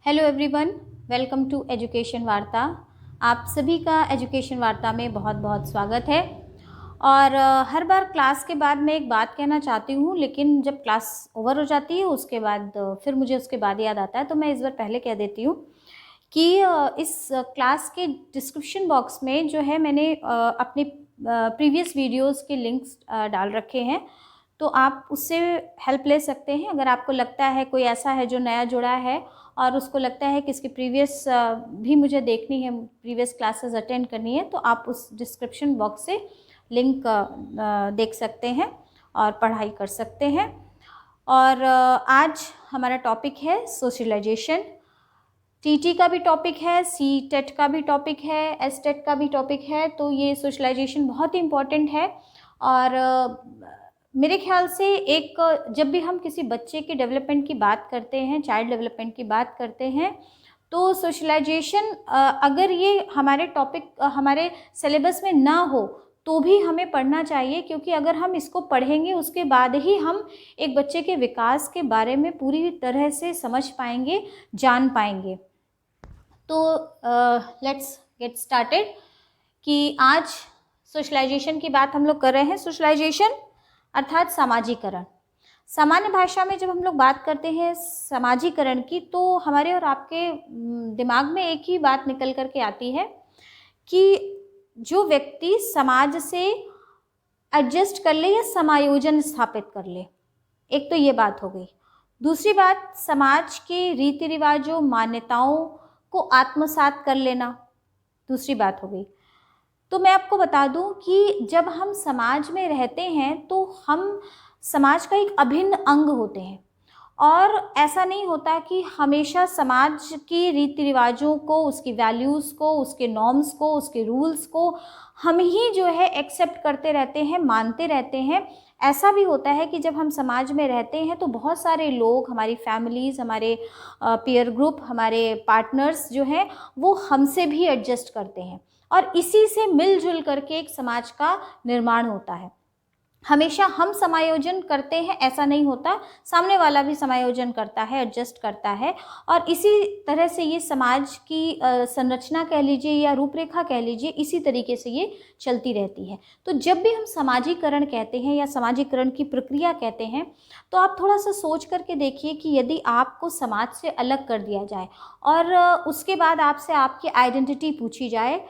Hello everyone, welcome to education Varta. आप सभी का एजुकेशन वार्ता में बहुत बहुत स्वागत है। और हर बार क्लास के बाद मैं एक बात कहना चाहती हूँ, लेकिन जब क्लास ओवर हो जाती है उसके बाद फिर मुझे उसके बाद याद आता है, तो मैं इस बार पहले कह देती हूँ कि इस क्लास के डिस्क्रिप्शन बॉक्स में जो है मैंने अपने प्रीवियस वीडियोस के लिंक्स डाल रखे हैं, तो आप उससे हेल्प ले सकते हैं। अगर आपको लगता है कोई ऐसा है जो नया जुड़ा है और उसको लगता है कि इसकी प्रीवियस भी मुझे देखनी है, प्रीवियस क्लासेस अटेंड करनी है, तो आप उस डिस्क्रिप्शन बॉक्स से लिंक देख सकते हैं और पढ़ाई कर सकते हैं। और आज हमारा टॉपिक है सोशलाइजेशन। टीटी का भी टॉपिक है, सी टेट का भी टॉपिक है, एस टेट का भी टॉपिक है। तो ये सोशलाइजेशन बहुत ही इम्पॉर्टेंट है। और मेरे ख्याल से जब भी हम किसी बच्चे के डेवलपमेंट की बात करते हैं, चाइल्ड डेवलपमेंट की बात करते हैं, तो सोशलाइजेशन अगर ये हमारे टॉपिक हमारे सिलेबस में ना हो तो भी हमें पढ़ना चाहिए, क्योंकि अगर हम इसको पढ़ेंगे उसके बाद ही हम एक बच्चे के विकास के बारे में पूरी तरह से समझ पाएंगे, जान पाएंगे। तो लेट्स गेट स्टार्टेड कि आज सोशलाइजेशन की बात हम लोग कर रहे हैं। सोशलाइजेशन अर्थात सामाजिकरण। सामान्य भाषा में जब हम लोग बात करते हैं सामाजिकरण की, तो हमारे और आपके दिमाग में एक ही बात निकल कर के आती है कि जो व्यक्ति समाज से एडजस्ट कर ले या समायोजन स्थापित कर ले। एक तो ये बात हो गई। दूसरी बात, समाज के रीति रिवाजों, मान्यताओं को आत्मसात कर लेना, दूसरी बात हो गई। तो मैं आपको बता दूं कि जब हम समाज में रहते हैं तो हम समाज का एक अभिन्न अंग होते हैं, और ऐसा नहीं होता कि हमेशा समाज की रीति रिवाजों को, उसकी वैल्यूज़ को, उसके नॉर्म्स को, उसके रूल्स को हम ही जो है एक्सेप्ट करते रहते हैं, मानते रहते हैं। ऐसा भी होता है कि जब हम समाज में रहते हैं तो बहुत सारे लोग, हमारी फैमिलीज़, हमारे पीयर ग्रुप, हमारे पार्टनर्स जो हैं वो हमसे भी एडजस्ट करते हैं, और इसी से मिलजुल करके एक समाज का निर्माण होता है। हमेशा हम समायोजन करते हैं ऐसा नहीं होता, सामने वाला भी समायोजन करता है, एडजस्ट करता है। और इसी तरह से ये समाज की संरचना कह लीजिए या रूपरेखा कह लीजिए, इसी तरीके से ये चलती रहती है। तो जब भी हम समाजीकरण कहते हैं या समाजीकरण की प्रक्रिया कहते हैं, तो आप थोड़ा सा सोच करके देखिए कि यदि आपको समाज से अलग कर दिया जाए और उसके बाद आपसे आपकी आइडेंटिटी पूछी जाए,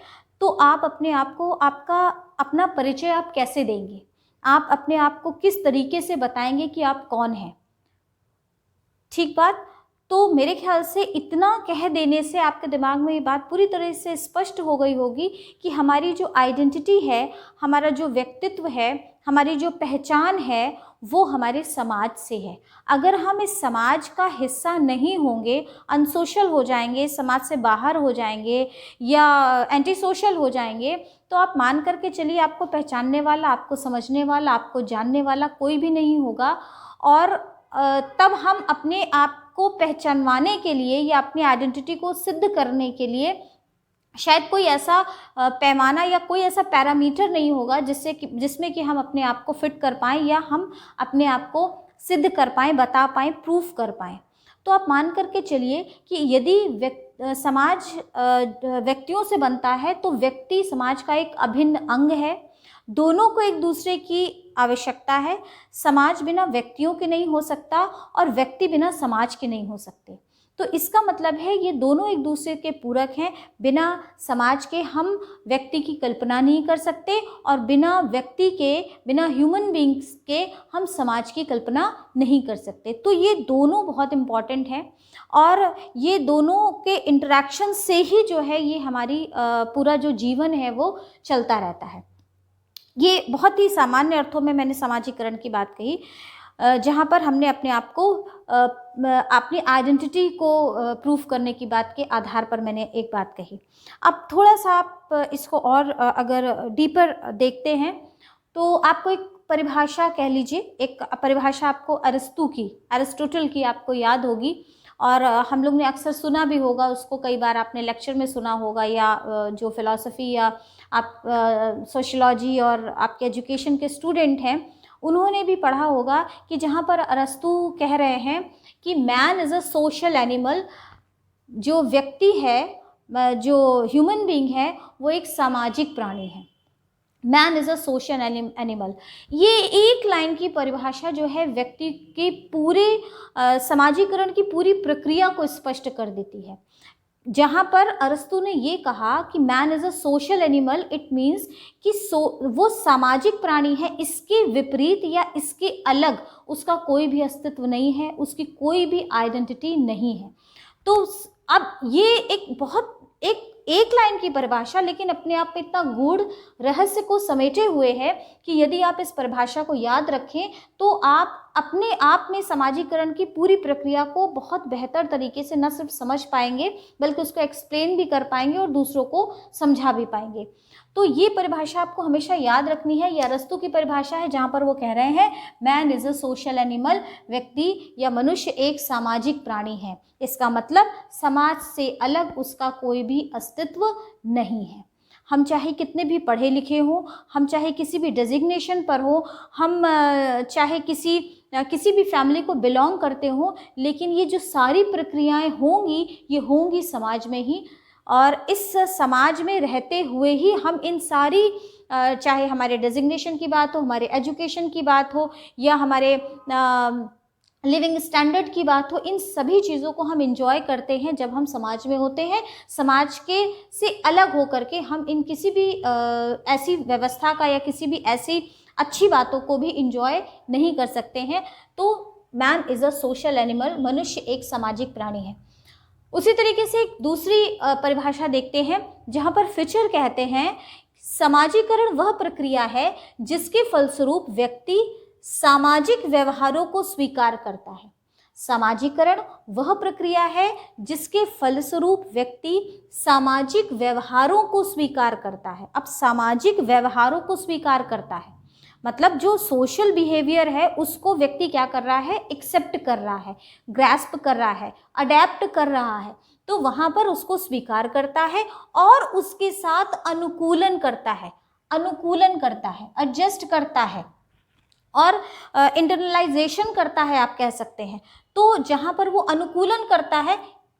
तो आप अपने आप को, अपना परिचय आप कैसे देंगे? आप अपने आप को किस तरीके से बताएंगे कि आप कौन हैं? ठीक बात। तो मेरे ख्याल से इतना कह देने से आपके दिमाग में ये बात पूरी तरह से स्पष्ट हो गई होगी कि हमारी जो आइडेंटिटी है, हमारा जो व्यक्तित्व है, हमारी जो पहचान है, वो हमारे समाज से है। अगर हम इस समाज का हिस्सा नहीं होंगे, अनसोशल हो जाएंगे, समाज से बाहर हो जाएंगे या एंटी सोशल हो जाएंगे, तो आप मान करके चलिए आपको पहचानने वाला, आपको समझने वाला, आपको जानने वाला कोई भी नहीं होगा। और तब हम अपने आप को पहचानवाने के लिए या अपनी आइडेंटिटी को सिद्ध करने के लिए शायद कोई ऐसा पैमाना या कोई ऐसा पैरामीटर नहीं होगा जिसमें कि हम अपने आप को फिट कर पाएँ या हम अपने आप को सिद्ध कर पाएँ, बता पाएँ, प्रूफ कर पाएँ। तो आप मान करके चलिए कि यदि समाज व्यक्तियों से बनता है, तो व्यक्ति समाज का एक अभिन्न अंग है। दोनों को एक दूसरे की आवश्यकता है। समाज बिना व्यक्तियों के नहीं हो सकता और व्यक्ति बिना समाज के नहीं हो सकते। तो इसका मतलब है ये दोनों एक दूसरे के पूरक हैं। बिना समाज के हम व्यक्ति की कल्पना नहीं कर सकते, और बिना व्यक्ति के, बिना ह्यूमन बींग्स के हम समाज की कल्पना नहीं कर सकते। तो ये दोनों बहुत इम्पॉर्टेंट हैं, और ये दोनों के इंटरेक्शन से ही जो है ये हमारी पूरा जो जीवन है वो चलता रहता है। ये बहुत ही सामान्य अर्थों में मैंने सामाजिकरण की बात कही, जहाँ पर हमने अपने आप को, अपनी आइडेंटिटी को प्रूफ करने की बात के आधार पर मैंने एक बात कही। अब थोड़ा सा आप इसको और अगर डीपर देखते हैं, तो आपको एक परिभाषा कह लीजिए, एक परिभाषा आपको अरिस्टोटल की आपको याद होगी, और हम लोग ने अक्सर सुना भी होगा उसको, कई बार आपने लेक्चर में सुना होगा, या जो फिलॉसफी या आप सोशियोलॉजी और आपके एजुकेशन के स्टूडेंट हैं उन्होंने भी पढ़ा होगा कि जहाँ पर अरस्तू कह रहे हैं कि man is a social animal, जो व्यक्ति है, जो ह्यूमन बीइंग है, वो एक सामाजिक प्राणी है। Man is a social animal. ये एक लाइन की परिभाषा जो है व्यक्ति के पूरे समाजीकरण की पूरी प्रक्रिया को स्पष्ट कर देती है। जहाँ पर अरस्तु ने ये कहा कि man is a social animal, it means कि वो सामाजिक प्राणी है, इसके विपरीत या इसके अलग उसका कोई भी अस्तित्व नहीं है, उसकी कोई भी आइडेंटिटी नहीं है। तो अब ये एक लाइन की परिभाषा, लेकिन अपने आप में इतना गूढ़ रहस्य को समेटे हुए है कि यदि आप इस परिभाषा को याद रखें तो आप अपने आप में समाजीकरण की पूरी प्रक्रिया को बहुत बेहतर तरीके से न सिर्फ समझ पाएंगे बल्कि उसको एक्सप्लेन भी कर पाएंगे और दूसरों को समझा भी पाएंगे। तो ये परिभाषा आपको हमेशा याद रखनी है। ये अरस्तु की परिभाषा है जहाँ पर वो कह रहे हैं man is a social animal, व्यक्ति या मनुष्य एक सामाजिक प्राणी है। इसका मतलब समाज से अलग उसका कोई भी अस्तित्व नहीं है। हम चाहे कितने भी पढ़े लिखे हों, हम चाहे किसी भी डेजिग्नेशन पर हो, हम चाहे किसी भी फैमिली को बिलोंग करते हों, लेकिन ये जो सारी प्रक्रियाएं होंगी ये होंगी समाज में ही। और इस समाज में रहते हुए ही हम इन सारी चाहे हमारे डेजिग्नेशन की बात हो, हमारे एजुकेशन की बात हो या हमारे लिविंग स्टैंडर्ड की बात हो, इन सभी चीज़ों को हम इंजॉय करते हैं जब हम समाज में होते हैं। समाज के से अलग होकर के हम इन किसी भी ऐसी व्यवस्था का या किसी भी ऐसी अच्छी बातों को भी इंजॉय नहीं कर सकते हैं। तो man is a social animal, मनुष्य एक सामाजिक प्राणी है। उसी तरीके से एक दूसरी परिभाषा देखते हैं जहाँ पर फिचर कहते हैं समाजीकरण वह प्रक्रिया है जिसके फलस्वरूप व्यक्ति सामाजिक व्यवहारों को स्वीकार करता है। समाजीकरण वह प्रक्रिया है जिसके फलस्वरूप व्यक्ति सामाजिक व्यवहारों को स्वीकार करता है। अब सामाजिक व्यवहारों को स्वीकार करता है मतलब जो सोशल बिहेवियर है उसको व्यक्ति क्या कर रहा है, एक्सेप्ट कर रहा है, ग्रैस्प कर रहा है, अडेप्ट कर रहा है। तो वहाँ पर उसको स्वीकार करता है और उसके साथ अनुकूलन करता है, एडजस्ट करता है और इंटरनलाइजेशन करता है, आप कह सकते हैं। तो जहाँ पर वो अनुकूलन करता है,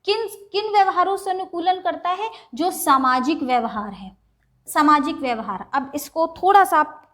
किन व्यवहारों से अनुकूलन करता है, जो सामाजिक व्यवहार है, सामाजिक व्यवहार। अब इसको थोड़ा सा आप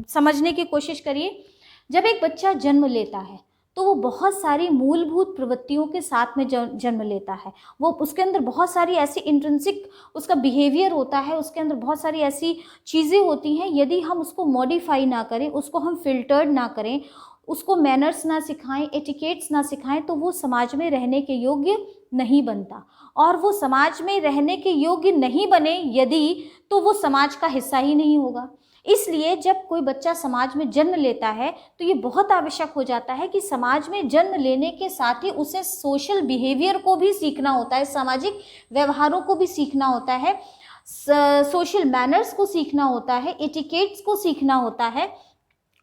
समझने की कोशिश करिए। जब एक बच्चा जन्म लेता है तो वो बहुत सारी मूलभूत प्रवृत्तियों के साथ में जन्म लेता है। वो उसके अंदर बहुत सारी ऐसी इंट्रिंसिक उसका बिहेवियर होता है, उसके अंदर बहुत सारी ऐसी चीज़ें होती हैं। यदि हम उसको मॉडिफाई ना करें, उसको हम फिल्टर्ड ना करें, उसको मैनर्स ना सिखाएं, एटिकेट्स ना सिखाएं, तो वो समाज में रहने के योग्य नहीं बनता। और वो समाज में रहने के योग्य नहीं बने यदि, तो वो समाज का हिस्सा ही नहीं होगा। इसलिए जब कोई बच्चा समाज में जन्म लेता है तो ये बहुत आवश्यक हो जाता है कि समाज में जन्म लेने के साथ ही उसे सोशल बिहेवियर को भी सीखना होता है, सामाजिक व्यवहारों को भी सीखना होता है, सोशल मैनर्स को सीखना होता है, एटिकेट्स को सीखना होता है।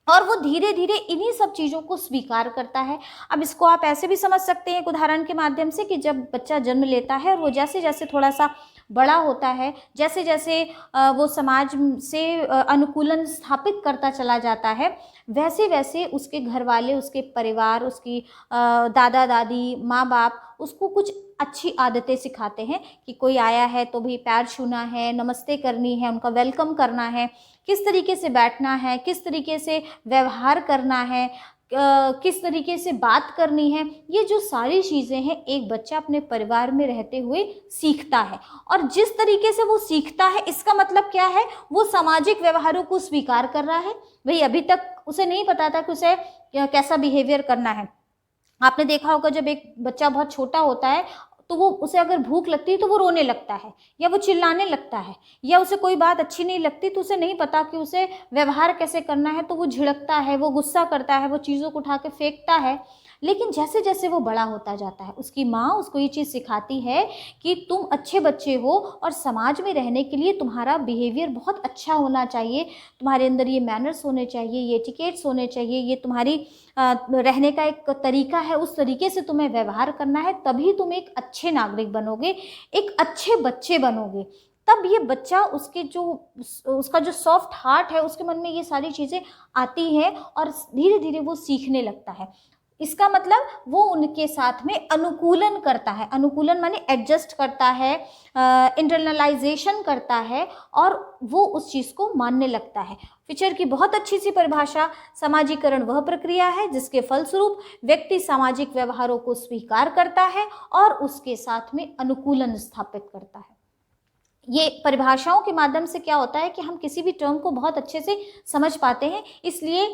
और वो धीरे धीरे इन्हीं सब चीज़ों को स्वीकार करता है। अब इसको आप ऐसे भी समझ सकते हैं एक उदाहरण के माध्यम से कि जब बच्चा जन्म लेता है और वो जैसे जैसे थोड़ा सा बड़ा होता है, जैसे जैसे वो समाज से अनुकूलन स्थापित करता चला जाता है, वैसे वैसे उसके घर वाले, उसके परिवार, उसकी दादा दादी, माँ बाप उसको कुछ अच्छी आदतें सिखाते हैं कि कोई आया है तो भी पैर छूना है, नमस्ते करनी है, उनका वेलकम करना है, किस तरीके से बैठना है, किस तरीके से व्यवहार करना है, किस तरीके से बात करनी है। ये जो सारी चीज़ें हैं एक बच्चा अपने परिवार में रहते हुए सीखता है। और जिस तरीके से वो सीखता है इसका मतलब क्या है, वो सामाजिक व्यवहारों को स्वीकार कर रहा है। भाई अभी तक उसे नहीं पता था कि उसे कैसा बिहेवियर करना है। आपने देखा होगा जब एक बच्चा बहुत छोटा होता है तो वो उसे अगर भूख लगती है तो वो रोने लगता है या वो चिल्लाने लगता है, या उसे कोई बात अच्छी नहीं लगती तो उसे नहीं पता कि उसे व्यवहार कैसे करना है, तो वो झिड़कता है, वो गुस्सा करता है, वो चीज़ों को उठा के फेंकता है। लेकिन जैसे जैसे वो बड़ा होता जाता है उसकी माँ उसको ये चीज़ सिखाती है कि तुम अच्छे बच्चे हो और समाज में रहने के लिए तुम्हारा बिहेवियर बहुत अच्छा होना चाहिए, तुम्हारे अंदर ये मैनर्स होने चाहिए, ये एटिकेट्स होने चाहिए, ये तुम्हारी रहने का एक तरीका है, उस तरीके से तुम्हें व्यवहार करना है, तभी तुम एक अच्छे नागरिक बनोगे, एक अच्छे बच्चे बनोगे। तब ये बच्चा उसका जो सॉफ्ट हार्ट है उसके मन में ये सारी चीज़ें आती हैं और धीरे धीरे वो सीखने लगता है। इसका मतलब वो उनके साथ में अनुकूलन करता है, अनुकूलन माने एडजस्ट करता है, इंटरनलाइजेशन करता है और वो उस चीज़ को मानने लगता है। फिशर की बहुत अच्छी सी परिभाषा, समाजीकरण वह प्रक्रिया है जिसके फलस्वरूप व्यक्ति सामाजिक व्यवहारों को स्वीकार करता है और उसके साथ में अनुकूलन स्थापित करता है। ये परिभाषाओं के माध्यम से क्या होता है कि हम किसी भी टर्म को बहुत अच्छे से समझ पाते हैं। इसलिए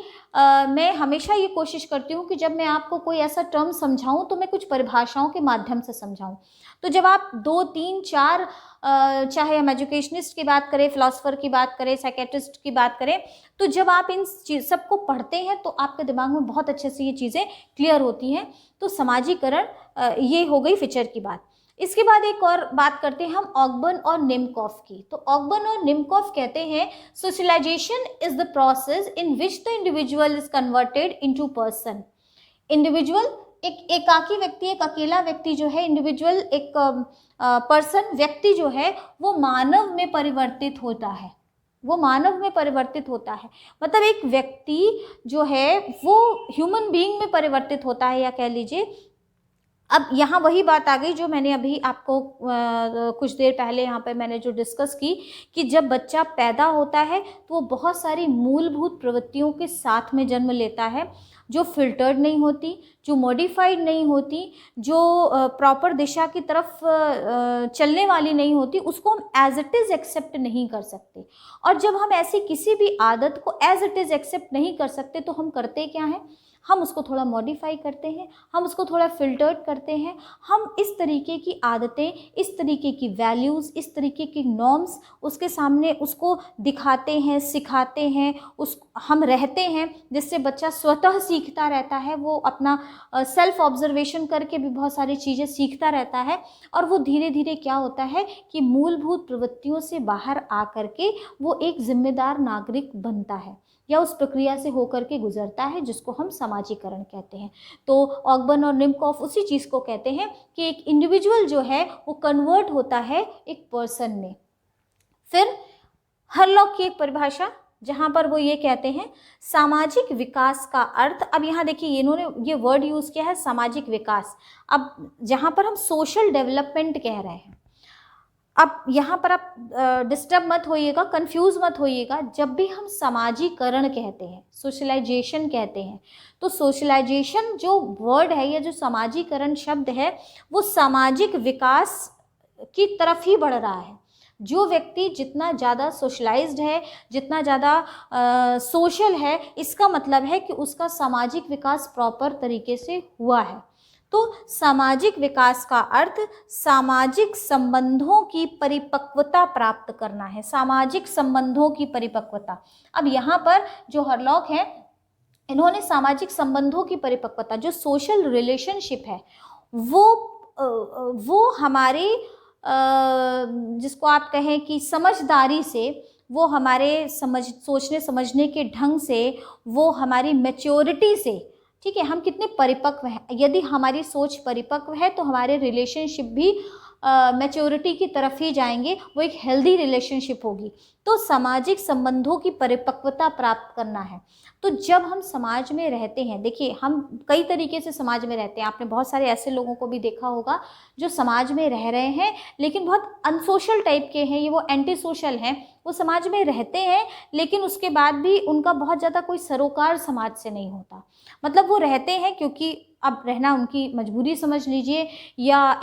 मैं हमेशा ये कोशिश करती हूँ कि जब मैं आपको कोई ऐसा टर्म समझाऊँ तो मैं कुछ परिभाषाओं के माध्यम से समझाऊँ। तो जब आप 2, 3, 4 चाहे हम एजुकेशनिस्ट की बात करें, फिलोसोफर की बात करें, साइकेट्रिस्ट की बात करें, तो जब आप इन सबको पढ़ते हैं तो आपके दिमाग में बहुत अच्छे से ये चीज़ें क्लियर होती हैं। तो समाजीकरण ये हो गई फिशर की बात। इसके बाद एक और बात करते हैं हम ऑकबर्न और निमकॉफ की। तो ऑकबर्न और निमकॉफ कहते हैं socialisation is the process in which the individual is converted into person. Individual एक एकाकी व्यक्ति, एक अकेला व्यक्ति जो है, इंडिविजुअल एक पर्सन, व्यक्ति जो है वो मानव में परिवर्तित होता है, वो मानव में परिवर्तित होता है। मतलब एक व्यक्ति जो है वो ह्यूमन बीइंग में परिवर्तित होता है, या कह लीजिए। अब यहाँ वही बात आ गई जो मैंने अभी आपको कुछ देर पहले यहाँ पर मैंने जो डिस्कस की कि जब बच्चा पैदा होता है तो वो बहुत सारी मूलभूत प्रवृत्तियों के साथ में जन्म लेता है, जो फिल्टर्ड नहीं होती, जो मॉडिफाइड नहीं होती, जो प्रॉपर दिशा की तरफ चलने वाली नहीं होती, उसको हम एज इट इज़ एक्सेप्ट नहीं कर सकते। और जब हम ऐसी किसी भी आदत को एज इट इज़ एक्सेप्ट नहीं कर सकते तो हम करते क्या हैं, हम उसको थोड़ा मॉडिफाई करते हैं, हम उसको थोड़ा फिल्टर्ड करते हैं, हम इस तरीके की आदतें, इस तरीके की वैल्यूज़, इस तरीके की नॉर्म्स उसके सामने उसको दिखाते हैं, सिखाते हैं, हम रहते हैं, जिससे बच्चा स्वतः सीखता रहता है। वो अपना सेल्फ ऑब्जर्वेशन करके भी बहुत सारी चीज़ें सीखता रहता है और वो धीरे धीरे क्या होता है कि मूलभूत प्रवृत्तियों से बाहर आ कर के वो एक जिम्मेदार नागरिक बनता है या उस प्रक्रिया से होकर के गुजरता है, जिसको हम समाजीकरण कहते हैं। तो ऑकबर्न और निमकॉफ उसी चीज़ को कहते हैं कि एक इंडिविजुअल जो है वो कन्वर्ट होता है एक पर्सन में। फिर हरलॉक की एक परिभाषा जहाँ पर वो ये कहते हैं सामाजिक विकास का अर्थ। अब यहाँ देखिए इन्होंने ये वर्ड यूज़ किया है सामाजिक विकास। अब जहाँ पर हम सोशल डेवलपमेंट कह रहे हैं, अब यहाँ पर आप डिस्टर्ब मत होइएगा, कंफ्यूज मत होइएगा। जब भी हम समाजीकरण कहते हैं, सोशलाइजेशन कहते हैं, तो सोशलाइजेशन जो वर्ड है या जो समाजीकरण शब्द है वो सामाजिक विकास की तरफ ही बढ़ रहा है। जो व्यक्ति जितना ज़्यादा सोशलाइज्ड है, जितना ज़्यादा सोशल है, इसका मतलब है कि उसका सामाजिक विकास प्रॉपर तरीके से हुआ है। तो सामाजिक विकास का अर्थ सामाजिक संबंधों की परिपक्वता प्राप्त करना है, सामाजिक संबंधों की परिपक्वता। अब यहाँ पर जो हरलॉक है, इन्होंने सामाजिक संबंधों की परिपक्वता, जो सोशल रिलेशनशिप है, वो हमारे जिसको आप कहें कि समझदारी से, वो हमारे सोचने समझने के ढंग से, वो हमारी मैच्योरिटी से, ठीक है, हम कितने परिपक्व हैं। यदि हमारी सोच परिपक्व है तो हमारे रिलेशनशिप भी मैच्योरिटी की तरफ ही जाएंगे, वो एक हेल्दी रिलेशनशिप होगी। तो सामाजिक संबंधों की परिपक्वता प्राप्त करना है। तो जब हम समाज में रहते हैं, देखिए हम कई तरीके से समाज में रहते हैं। आपने बहुत सारे ऐसे लोगों को भी देखा होगा जो समाज में रह रहे हैं लेकिन बहुत अनसोशल टाइप के हैं, ये वो एंटी सोशल हैं। वो समाज में रहते हैं लेकिन उसके बाद भी उनका बहुत ज़्यादा कोई सरोकार समाज से नहीं होता। मतलब वो रहते हैं क्योंकि अब रहना उनकी मजबूरी समझ लीजिए, या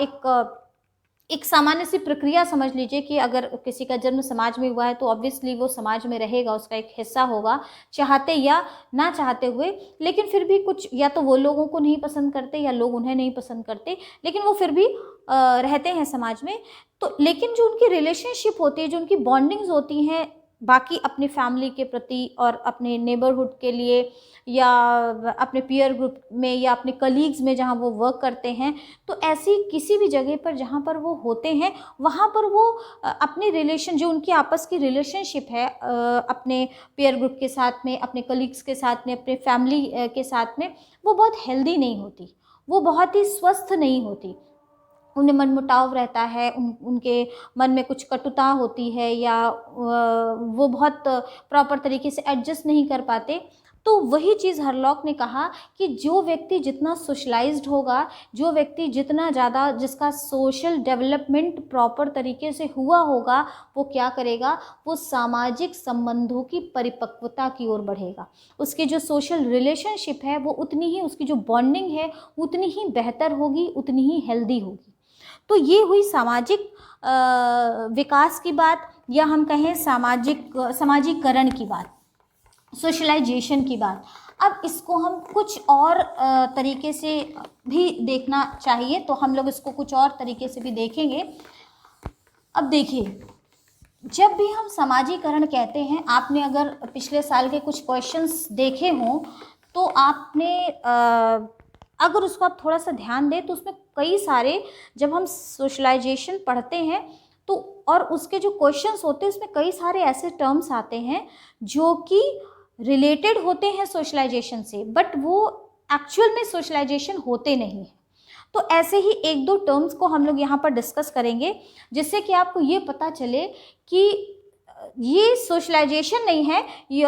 एक सामान्य सी प्रक्रिया समझ लीजिए कि अगर किसी का जन्म समाज में हुआ है तो ऑब्वियसली वो समाज में रहेगा, उसका एक हिस्सा होगा, चाहते या ना चाहते हुए। लेकिन फिर भी कुछ, या तो वो लोगों को नहीं पसंद करते या लोग उन्हें नहीं पसंद करते, लेकिन वो फिर भी रहते हैं समाज में। तो लेकिन जो उनकी रिलेशनशिप होती है, जो उनकी बॉन्डिंग्स होती हैं बाकी अपनी फैमिली के प्रति और अपने नेबरहुड के लिए या अपने पीयर ग्रुप में या अपने कलीग्स में जहाँ वो वर्क करते हैं, तो ऐसी किसी भी जगह पर जहाँ पर वो होते हैं वहाँ पर वो अपनी रिलेशन, जो उनकी आपस की रिलेशनशिप है अपने पीयर ग्रुप के साथ में, अपने कलीग्स के साथ में, अपने फैमिली के साथ में, वो बहुत हेल्दी नहीं होती, वो बहुत ही स्वस्थ नहीं होती। उन्हें मनमुटाव रहता है, उनके मन में कुछ कटुता होती है, या वो बहुत प्रॉपर तरीके से एडजस्ट नहीं कर पाते। तो वही चीज़ हरलॉक ने कहा कि जो व्यक्ति जितना सोशलाइज्ड होगा, जो व्यक्ति जितना ज़्यादा, जिसका सोशल डेवलपमेंट प्रॉपर तरीके से हुआ होगा, वो क्या करेगा, वो सामाजिक संबंधों की परिपक्वता की ओर बढ़ेगा। उसके जो सोशल रिलेशनशिप है वो उतनी ही, उसकी जो बॉन्डिंग है उतनी ही बेहतर होगी, उतनी ही हेल्दी होगी। तो ये हुई सामाजिक विकास की बात, या हम कहें समाजीकरण की बात, सोशलाइजेशन की बात। अब इसको हम कुछ और तरीके से भी देखना चाहिए, तो हम लोग इसको कुछ और तरीके से भी देखेंगे। अब देखिए, जब भी हम समाजीकरण कहते हैं, आपने अगर पिछले साल के कुछ क्वेश्चंस देखे हों तो आपने अगर उसको आप थोड़ा सा ध्यान दें तो उसमें कई सारे, जब हम सोशलाइजेशन पढ़ते हैं तो और उसके जो क्वेश्चंस होते हैं उसमें कई सारे ऐसे टर्म्स आते हैं जो कि रिलेटेड होते हैं सोशलाइजेशन से, बट वो एक्चुअल में सोशलाइजेशन होते नहीं हैं। तो ऐसे ही एक दो टर्म्स को हम लोग यहाँ पर डिस्कस करेंगे, जिससे कि आपको ये पता चले कि ये सोशलाइजेशन नहीं है,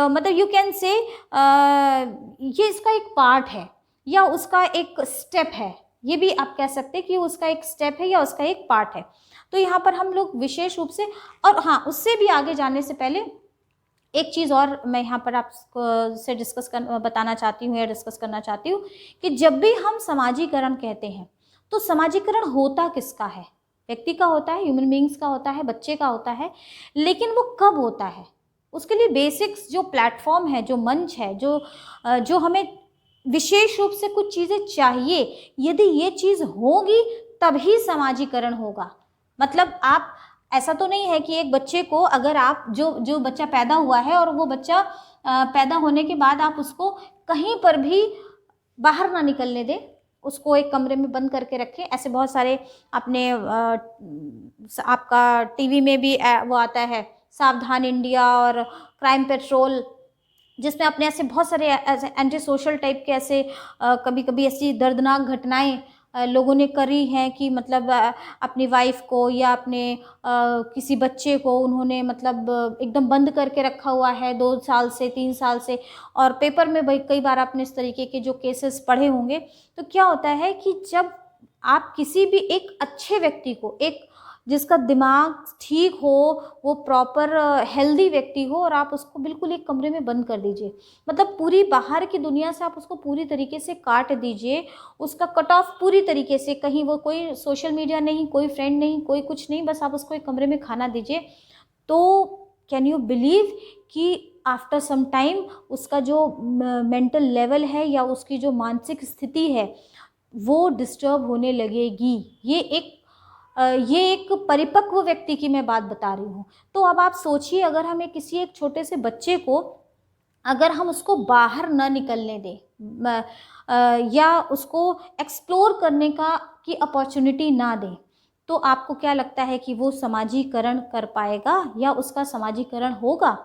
मतलब यू कैन से ये इसका एक पार्ट है या उसका एक स्टेप है। ये भी आप कह सकते हैं कि उसका एक स्टेप है या उसका एक पार्ट है। तो यहाँ पर हम लोग विशेष रूप से, और हाँ, उससे भी आगे जाने से पहले एक चीज़ और मैं यहाँ पर आपको से बताना चाहती हूँ या डिस्कस करना चाहती हूँ कि जब भी हम समाजीकरण कहते हैं तो समाजीकरण होता किसका है? व्यक्ति का होता है, ह्यूमन बींग्स का होता है, बच्चे का होता है। लेकिन वो कब होता है? उसके लिए बेसिक्स जो प्लेटफॉर्म है, जो मंच है, जो हमें विशेष रूप से कुछ चीज़ें चाहिए, यदि ये चीज़ होगी तभी समाजीकरण होगा। मतलब आप, ऐसा तो नहीं है कि एक बच्चे को, अगर आप जो बच्चा पैदा हुआ है और वो बच्चा पैदा होने के बाद आप उसको कहीं पर भी बाहर ना निकलने दें, उसको एक कमरे में बंद करके रखें। ऐसे बहुत सारे आपने आपका टीवी में भी वो आता है, सावधान इंडिया और क्राइम पेट्रोल, जिसमें अपने ऐसे बहुत सारे ऐसे एंटी सोशल टाइप के ऐसे कभी कभी ऐसी दर्दनाक घटनाएं लोगों ने करी हैं कि मतलब अपनी वाइफ को या अपने किसी बच्चे को उन्होंने मतलब एकदम बंद करके रखा हुआ है 2 साल से 3 साल से। और पेपर में भाई कई बार आपने इस तरीके के जो केसेस पढ़े होंगे। तो क्या होता है कि जब आप किसी भी एक अच्छे व्यक्ति को, एक जिसका दिमाग ठीक हो, वो प्रॉपर हेल्दी व्यक्ति हो, और आप उसको बिल्कुल एक कमरे में बंद कर दीजिए, मतलब पूरी बाहर की दुनिया से आप उसको पूरी तरीके से काट दीजिए, उसका कट ऑफ पूरी तरीके से, कहीं वो कोई सोशल मीडिया नहीं, कोई फ्रेंड नहीं, कोई कुछ नहीं, बस आप उसको एक कमरे में खाना दीजिए। तो कैन यू बिलीव कि आफ्टर सम टाइम उसका जो मेंटल लेवल है या उसकी जो मानसिक स्थिति है वो डिस्टर्ब होने लगेगी। ये एक परिपक्व व्यक्ति की मैं बात बता रही हूँ। तो अब आप सोचिए, अगर हमें किसी एक छोटे से बच्चे को, अगर हम उसको बाहर न निकलने दें या उसको एक्सप्लोर करने की अपॉर्चुनिटी ना दें, तो आपको क्या लगता है कि वो समाजीकरण कर पाएगा या उसका समाजीकरण होगा?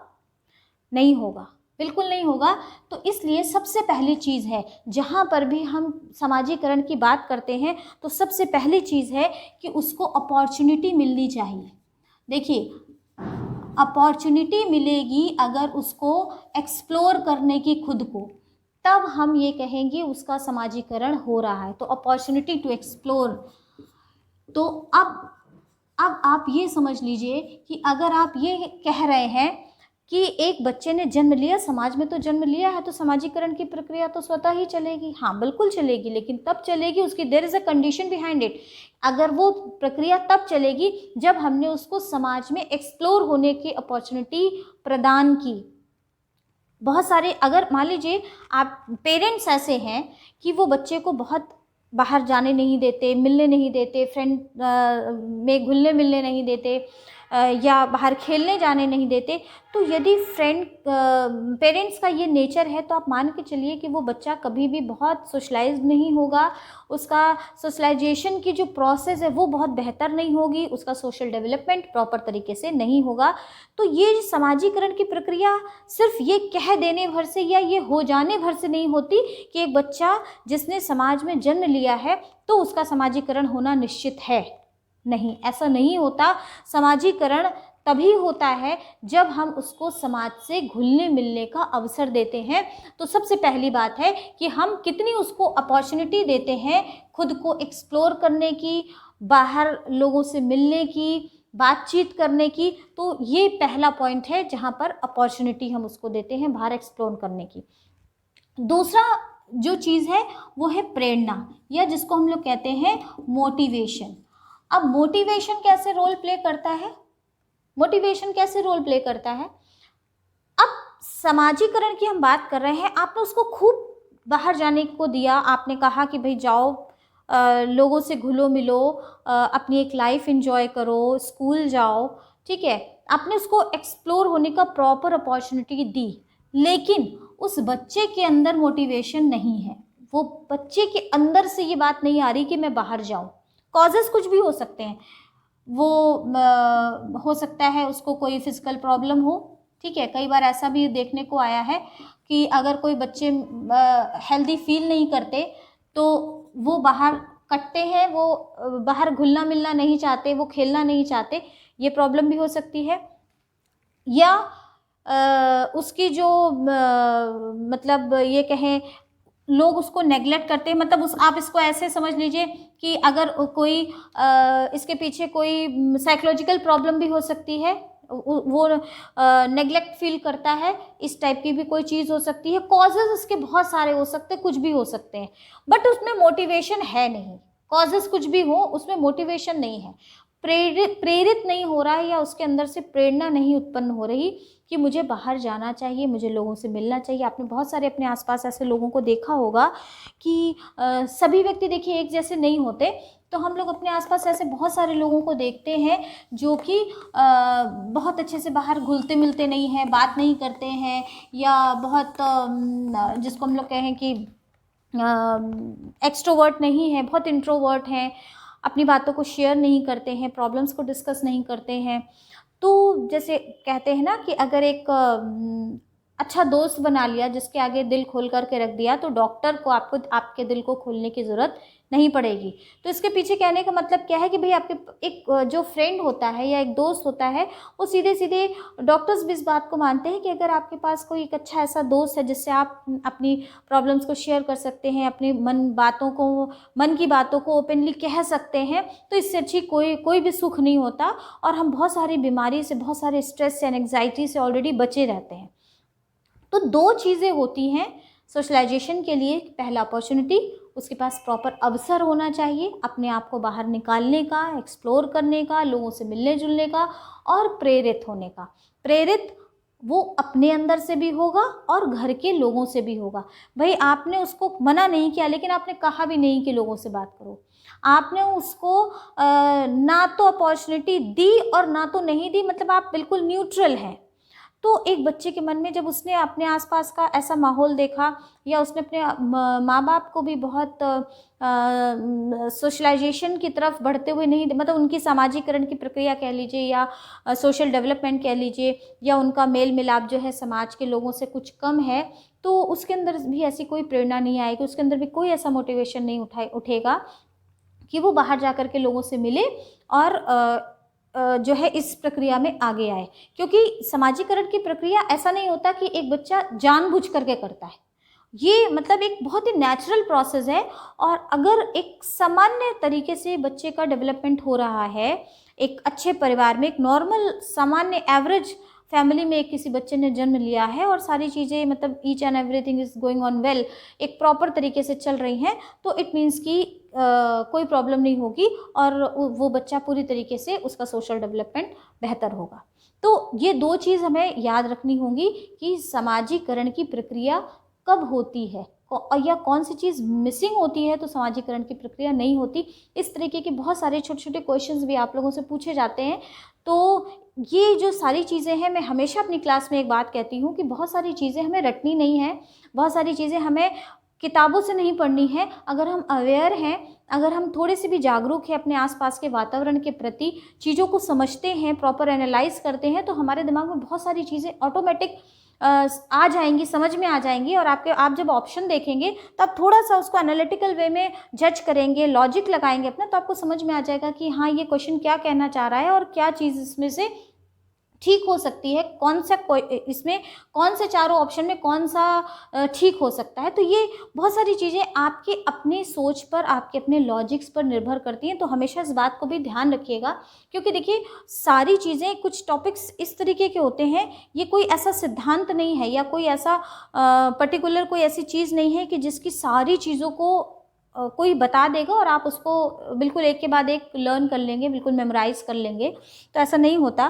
नहीं होगा, बिल्कुल नहीं होगा। तो इसलिए सबसे पहली चीज़ है, जहाँ पर भी हम समाजीकरण की बात करते हैं तो सबसे पहली चीज़ है कि उसको अपॉर्चुनिटी मिलनी चाहिए। देखिए, अपॉर्चुनिटी मिलेगी अगर उसको एक्सप्लोर करने की खुद को, तब हम ये कहेंगे उसका समाजीकरण हो रहा है। तो अपॉर्चुनिटी टू एक्सप्लोर। तो अब आप ये समझ लीजिए कि अगर आप ये कह रहे हैं कि एक बच्चे ने जन्म लिया, समाज में तो जन्म लिया है, तो समाजीकरण की प्रक्रिया तो स्वतः ही चलेगी। हाँ, बिल्कुल चलेगी, लेकिन तब चलेगी, उसकी there is a condition behind it. अगर वो प्रक्रिया तब चलेगी जब हमने उसको समाज में एक्सप्लोर होने की अपॉर्चुनिटी प्रदान की। बहुत सारे, अगर मान लीजिए आप पेरेंट्स ऐसे हैं कि वो बच्चे को बहुत बाहर जाने नहीं देते, मिलने नहीं देते, फ्रेंड में घुलने मिलने नहीं देते, या बाहर खेलने जाने नहीं देते, तो यदि पेरेंट्स का ये नेचर है तो आप मान के चलिए कि वो बच्चा कभी भी बहुत सोशलाइज्ड नहीं होगा, उसका सोशलाइजेशन की जो प्रोसेस है वो बहुत बेहतर नहीं होगी, उसका सोशल डेवलपमेंट प्रॉपर तरीके से नहीं होगा। तो ये समाजीकरण की प्रक्रिया सिर्फ ये कह देने भर से या ये हो जाने भर से नहीं होती कि एक बच्चा जिसने समाज में जन्म लिया है तो उसका समाजीकरण होना निश्चित है। नहीं, ऐसा नहीं होता। समाजीकरण तभी होता है जब हम उसको समाज से घुलने मिलने का अवसर देते हैं। तो सबसे पहली बात है कि हम कितनी उसको अपॉर्चुनिटी देते हैं खुद को एक्सप्लोर करने की, बाहर लोगों से मिलने की, बातचीत करने की। तो ये पहला पॉइंट है जहाँ पर अपॉर्चुनिटी हम उसको देते हैं बाहर एक्सप्लोर करने की। दूसरा जो चीज़ है वो है प्रेरणा, या जिसको हम लोग कहते हैं मोटिवेशन। अब मोटिवेशन कैसे रोल प्ले करता है? मोटिवेशन कैसे रोल प्ले करता है? अब समाजीकरण की हम बात कर रहे हैं, आपने उसको खूब बाहर जाने को दिया, आपने कहा कि भाई जाओ, लोगों से घुलो मिलो, अपनी एक लाइफ एंजॉय करो, स्कूल जाओ, ठीक है, आपने उसको एक्सप्लोर होने का प्रॉपर अपॉर्चुनिटी दी, लेकिन उस बच्चे के अंदर मोटिवेशन नहीं है। वो बच्चे के अंदर से ये बात नहीं आ रही कि मैं बाहर जाऊं। कॉजेज़ कुछ भी हो सकते हैं, वो हो सकता है उसको कोई फिजिकल प्रॉब्लम हो, ठीक है। कई बार ऐसा भी देखने को आया है कि अगर कोई बच्चे हेल्दी फील नहीं करते तो वो बाहर कटते हैं, वो बाहर घुलना मिलना नहीं चाहते, वो खेलना नहीं चाहते, ये प्रॉब्लम भी हो सकती है। या उसकी जो मतलब ये कहें लोग उसको नेग्लेक्ट करते हैं, मतलब उस आप इसको ऐसे समझ लीजिए कि अगर कोई इसके पीछे कोई साइकोलॉजिकल प्रॉब्लम भी हो सकती है, वो नेग्लेक्ट फील करता है, इस टाइप की भी कोई चीज़ हो सकती है। कॉजेज़ इसके बहुत सारे हो सकते हैं, कुछ भी हो सकते हैं, बट उसमें मोटिवेशन है नहीं। कॉजेज़ कुछ भी हो, उसमें मोटिवेशन नहीं है, प्रेरित नहीं हो रहा है, या उसके अंदर से प्रेरणा नहीं उत्पन्न हो रही कि मुझे बाहर जाना चाहिए, मुझे लोगों से मिलना चाहिए। आपने बहुत सारे अपने आसपास ऐसे लोगों को देखा होगा कि सभी व्यक्ति देखिए एक जैसे नहीं होते, तो हम लोग अपने आसपास ऐसे बहुत सारे लोगों को देखते हैं जो कि बहुत अच्छे से बाहर घुलते मिलते नहीं हैं, बात नहीं करते हैं, या बहुत जिसको हम लोग कहें कि एक्सट्रोवर्ट नहीं है, बहुत इंट्रोवर्ट हैं, अपनी बातों को शेयर नहीं करते हैं, प्रॉब्लम्स को डिस्कस नहीं करते हैं। तो जैसे कहते हैं ना कि अगर एक अच्छा दोस्त बना लिया, जिसके आगे दिल खोल करके रख दिया, तो डॉक्टर को आपको आपके दिल को खोलने की ज़रूरत नहीं पड़ेगी। तो इसके पीछे कहने का मतलब क्या है कि भाई आपके एक जो फ्रेंड होता है या एक दोस्त होता है, वो सीधे सीधे डॉक्टर्स भी इस बात को मानते हैं कि अगर आपके पास कोई एक अच्छा ऐसा दोस्त है जिससे आप अपनी प्रॉब्लम्स को शेयर कर सकते हैं, अपनी मन की बातों को ओपनली कह सकते हैं, तो इससे अच्छी कोई भी सुख नहीं होता। और हम बहुत सारी बीमारी से, बहुत सारे स्ट्रेस से, एंग्जाइटी से ऑलरेडी बचे रहते हैं। तो दो चीज़ें होती हैं सोशलाइजेशन के लिए। पहला अपॉर्चुनिटी, उसके पास प्रॉपर अवसर होना चाहिए अपने आप को बाहर निकालने का, एक्सप्लोर करने का, लोगों से मिलने जुलने का, और प्रेरित होने का। प्रेरित वो अपने अंदर से भी होगा और घर के लोगों से भी होगा। भाई आपने उसको मना नहीं किया, लेकिन आपने कहा भी नहीं कि लोगों से बात करो। आपने उसको ना तो अपॉर्चुनिटी दी और ना तो नहीं दी, मतलब आप बिल्कुल न्यूट्रल हैं। तो एक बच्चे के मन में जब उसने अपने आसपास का ऐसा माहौल देखा, या उसने अपने माँ बाप को भी बहुत सोशलाइजेशन की तरफ बढ़ते हुए नहीं, मतलब उनकी सामाजिकरण की प्रक्रिया कह लीजिए, या सोशल डेवलपमेंट कह लीजिए, या उनका मेल मिलाप जो है समाज के लोगों से कुछ कम है, तो उसके अंदर भी ऐसी कोई प्रेरणा नहीं आएगी, उसके अंदर भी कोई ऐसा मोटिवेशन नहीं उठेगा कि वो बाहर जा कर के लोगों से मिले और जो है इस प्रक्रिया में आगे आए। क्योंकि सामाजिकरण की प्रक्रिया ऐसा नहीं होता कि एक बच्चा जानबूझ करके करता है, ये मतलब एक बहुत ही नेचुरल प्रोसेस है। और अगर एक सामान्य तरीके से बच्चे का डेवलपमेंट हो रहा है, एक अच्छे परिवार में, एक नॉर्मल सामान्य एवरेज फैमिली में किसी बच्चे ने जन्म लिया है और सारी चीज़ें मतलब each and everything is going on well, एक प्रॉपर तरीके से चल रही हैं, तो इट मीन्स कि कोई प्रॉब्लम नहीं होगी और वो बच्चा पूरी तरीके से उसका सोशल डेवलपमेंट बेहतर होगा। तो ये दो चीज़ हमें याद रखनी होगी कि सामाजिकरण की प्रक्रिया कब होती है या कौन सी चीज़ मिसिंग होती है तो सामाजिकरण की प्रक्रिया नहीं होती। इस तरीके के बहुत सारे छोटे छोटे क्वेश्चंस भी आप लोगों से पूछे जाते हैं। तो ये जो सारी चीज़ें हैं, मैं हमेशा अपनी क्लास में एक बात कहती हूँ कि बहुत सारी चीज़ें हमें रटनी नहीं है, बहुत सारी चीज़ें हमें किताबों से नहीं पढ़नी है। अगर हम अवेयर हैं, अगर हम थोड़े से भी जागरूक हैं अपने आसपास के वातावरण के प्रति, चीज़ों को समझते हैं, प्रॉपर एनालाइज करते हैं, तो हमारे दिमाग में बहुत सारी चीज़ें ऑटोमेटिक आ जाएंगी, समझ में आ जाएंगी। और आप जब ऑप्शन देखेंगे तब थोड़ा सा उसको एनालिटिकल वे में जज करेंगे, लॉजिक लगाएंगे अपना, तो आपको समझ में आ जाएगा कि हाँ ये क्वेश्चन क्या कहना चाह रहा है और क्या चीज़ इसमें से ठीक हो सकती है, कौन सा कोई इसमें कौन से चारों ऑप्शन में कौन सा ठीक हो सकता है। तो ये बहुत सारी चीज़ें आपके अपनी सोच पर, आपके अपने लॉजिक्स पर निर्भर करती हैं। तो हमेशा इस बात को भी ध्यान रखिएगा, क्योंकि देखिए सारी चीज़ें, कुछ टॉपिक्स इस तरीके के होते हैं, ये कोई ऐसा सिद्धांत नहीं है या कोई ऐसा पर्टिकुलर कोई ऐसी चीज़ नहीं है कि जिसकी सारी चीज़ों को कोई बता देगा और आप उसको बिल्कुल एक के बाद एक लर्न कर लेंगे, बिल्कुल मेमोराइज कर लेंगे। तो ऐसा नहीं होता।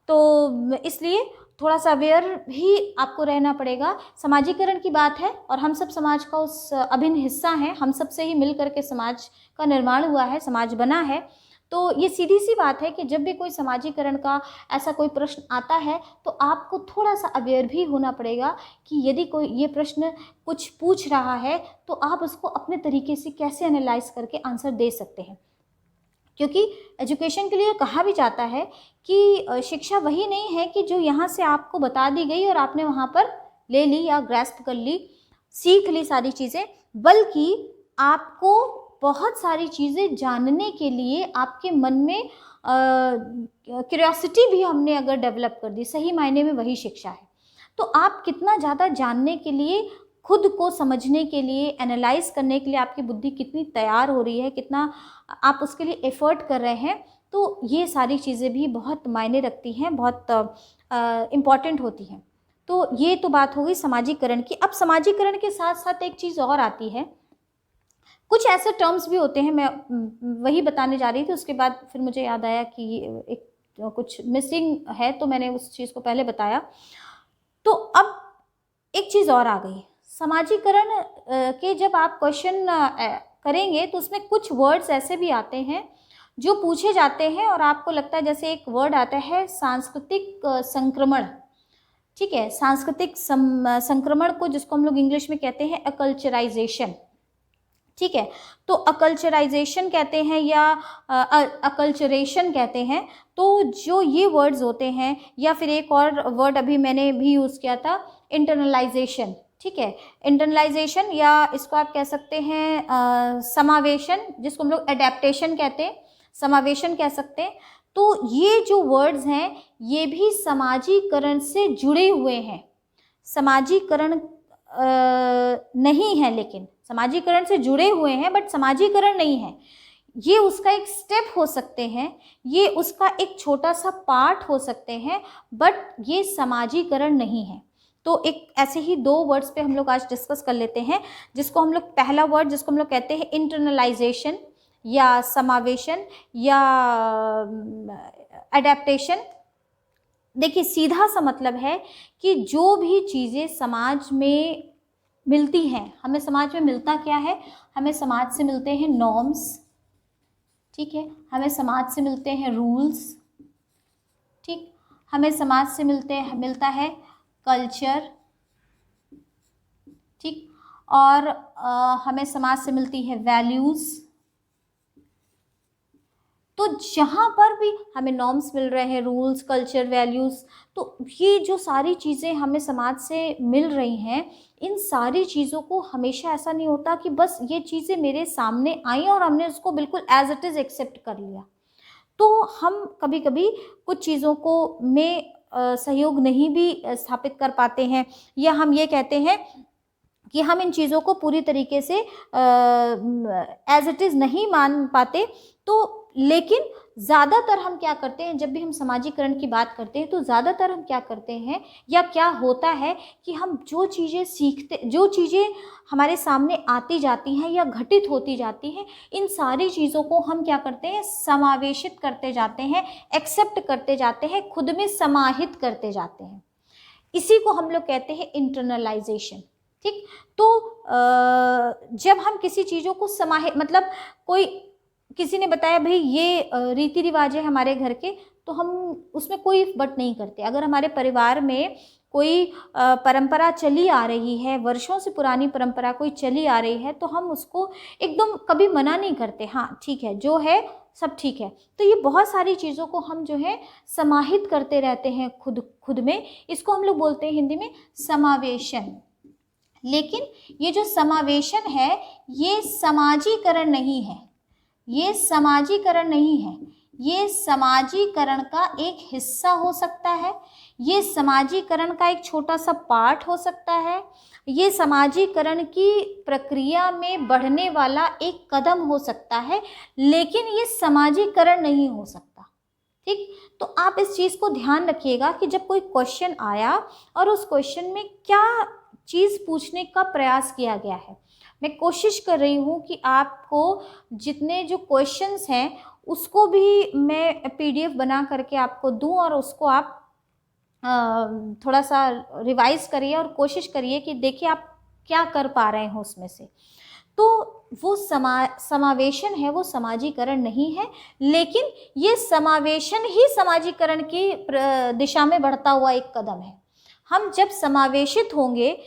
तो इसलिए थोड़ा सा अवेयर भी आपको रहना पड़ेगा। समाजीकरण की बात है और हम सब समाज का उस अभिन्न हिस्सा हैं, हम सब से ही मिल करके समाज का निर्माण हुआ है, समाज बना है। तो ये सीधी सी बात है कि जब भी कोई समाजीकरण का ऐसा कोई प्रश्न आता है तो आपको थोड़ा सा अवेयर भी होना पड़ेगा कि यदि कोई ये प्रश्न कुछ पूछ रहा है तो आप उसको अपने तरीके से कैसे एनालाइज करके आंसर दे सकते हैं। क्योंकि एजुकेशन के लिए कहा भी जाता है कि शिक्षा वही नहीं है कि जो यहाँ से आपको बता दी गई और आपने वहाँ पर ले ली या ग्रैस्प कर ली, सीख ली सारी चीज़ें, बल्कि आपको बहुत सारी चीज़ें जानने के लिए आपके मन में क्यूरियोसिटी भी हमने अगर डेवलप कर दी, सही मायने में वही शिक्षा है। तो आप कितना ज़्यादा जानने के लिए, खुद को समझने के लिए, एनालाइज करने के लिए आपकी बुद्धि कितनी तैयार हो रही है, कितना आप उसके लिए एफर्ट कर रहे हैं, तो ये सारी चीज़ें भी बहुत मायने रखती हैं, बहुत इम्पॉर्टेंट होती हैं। तो ये तो बात हो गई समाजीकरण की। अब समाजीकरण के साथ साथ एक चीज़ और आती है, कुछ ऐसे टर्म्स भी होते हैं, मैं वही बताने जा रही थी, उसके बाद फिर मुझे याद आया कि एक कुछ मिसिंग है, तो मैंने उस चीज़ को पहले बताया। तो अब एक चीज़ और आ गई, समाजीकरण के जब आप क्वेश्चन करेंगे तो उसमें कुछ वर्ड्स ऐसे भी आते हैं जो पूछे जाते हैं और आपको लगता है, जैसे एक वर्ड आता है सांस्कृतिक संक्रमण, ठीक है, सांस्कृतिक संक्रमण को जिसको हम लोग इंग्लिश में कहते हैं अकल्चराइजेशन, ठीक है। तो अकल्चराइजेशन कहते हैं या अकल्चरेशन कहते हैं। तो जो ये वर्ड्स होते हैं, या फिर एक और वर्ड अभी मैंने भी यूज़ किया था, इंटरनलाइजेशन, ठीक है, इंटरनलाइजेशन, या इसको आप कह सकते हैं समावेशन, जिसको हम लोग एडेप्टेशन कहते हैं, समावेशन कह सकते हैं। तो ये जो वर्ड्स हैं ये भी समाजीकरण से जुड़े हुए हैं, समाजीकरण नहीं है, लेकिन समाजीकरण से जुड़े हुए हैं बट समाजीकरण नहीं है। ये उसका एक स्टेप हो सकते हैं, ये उसका एक छोटा सा पार्ट हो सकते हैं, बट ये समाजीकरण नहीं है। तो एक ऐसे ही दो वर्ड्स पे हम लोग आज डिस्कस कर लेते हैं, जिसको हम लोग, पहला वर्ड जिसको हम लोग कहते हैं इंटरनलाइजेशन या समावेशन या एडेप्टेशन। देखिए सीधा सा मतलब है कि जो भी चीज़ें समाज में मिलती हैं, हमें समाज में मिलता क्या है, हमें समाज से मिलते हैं नॉर्म्स, ठीक है, हमें समाज से मिलते हैं रूल्स, ठीक, हमें समाज से मिलता है कल्चर, ठीक, और हमें समाज से मिलती है वैल्यूज़। तो जहाँ पर भी हमें नॉर्म्स मिल रहे हैं, रूल्स, कल्चर, वैल्यूज़, तो ये जो सारी चीज़ें हमें समाज से मिल रही हैं, इन सारी चीज़ों को हमेशा ऐसा नहीं होता कि बस ये चीज़ें मेरे सामने आई और हमने उसको बिल्कुल एज इट इज़ एक्सेप्ट कर लिया। तो हम कभी कभी कुछ चीज़ों को में सहयोग नहीं भी स्थापित कर पाते हैं, या हम ये कहते हैं कि हम इन चीज़ों को पूरी तरीके से एज इट इज़ नहीं मान पाते। तो लेकिन ज़्यादातर हम क्या करते हैं, जब भी हम समाजीकरण की बात करते हैं तो ज़्यादातर हम क्या करते हैं, या क्या होता है कि हम जो चीज़ें सीखते, जो चीज़ें हमारे सामने आती जाती हैं या घटित होती जाती हैं, इन सारी चीज़ों को हम क्या करते हैं, समावेशित करते जाते हैं, एक्सेप्ट करते जाते हैं, खुद में समाहित करते जाते हैं। इसी को हम लोग कहते हैं इंटरनलाइजेशन, ठीक। तो जब हम किसी चीज़ों को समाहित, मतलब कोई किसी ने बताया भाई ये रीति रिवाज है हमारे घर के, तो हम उसमें कोई बट नहीं करते। अगर हमारे परिवार में कोई परंपरा चली आ रही है, वर्षों से पुरानी परंपरा कोई चली आ रही है, तो हम उसको एकदम कभी मना नहीं करते, हाँ ठीक है, जो है सब ठीक है। तो ये बहुत सारी चीज़ों को हम जो है समाहित करते रहते हैं खुद में, इसको हम लोग बोलते हैं हिंदी में समावेशन। लेकिन ये जो समावेशन है ये समाजीकरण नहीं है, ये समाजीकरण नहीं है, ये समाजीकरण का एक हिस्सा हो सकता है, ये समाजीकरण का एक छोटा सा पार्ट हो सकता है, ये समाजीकरण की प्रक्रिया में बढ़ने वाला एक कदम हो सकता है, लेकिन ये समाजीकरण नहीं हो सकता। ठीक, तो आप इस चीज़ को ध्यान रखिएगा कि जब कोई क्वेश्चन आया और उस क्वेश्चन में क्या चीज़ पूछने का प्रयास किया गया है। मैं कोशिश कर रही हूँ कि आपको जितने जो क्वेश्चंस हैं उसको भी मैं पीडीएफ बना करके आपको दूँ और उसको आप थोड़ा सा रिवाइज करिए और कोशिश करिए कि देखिए आप क्या कर पा रहे हैं उसमें से। तो वो समावेशन है, वो समाजीकरण नहीं है, लेकिन ये समावेशन ही समाजीकरण की दिशा में बढ़ता हुआ एक कदम है। हम जब समावेशित होंगे,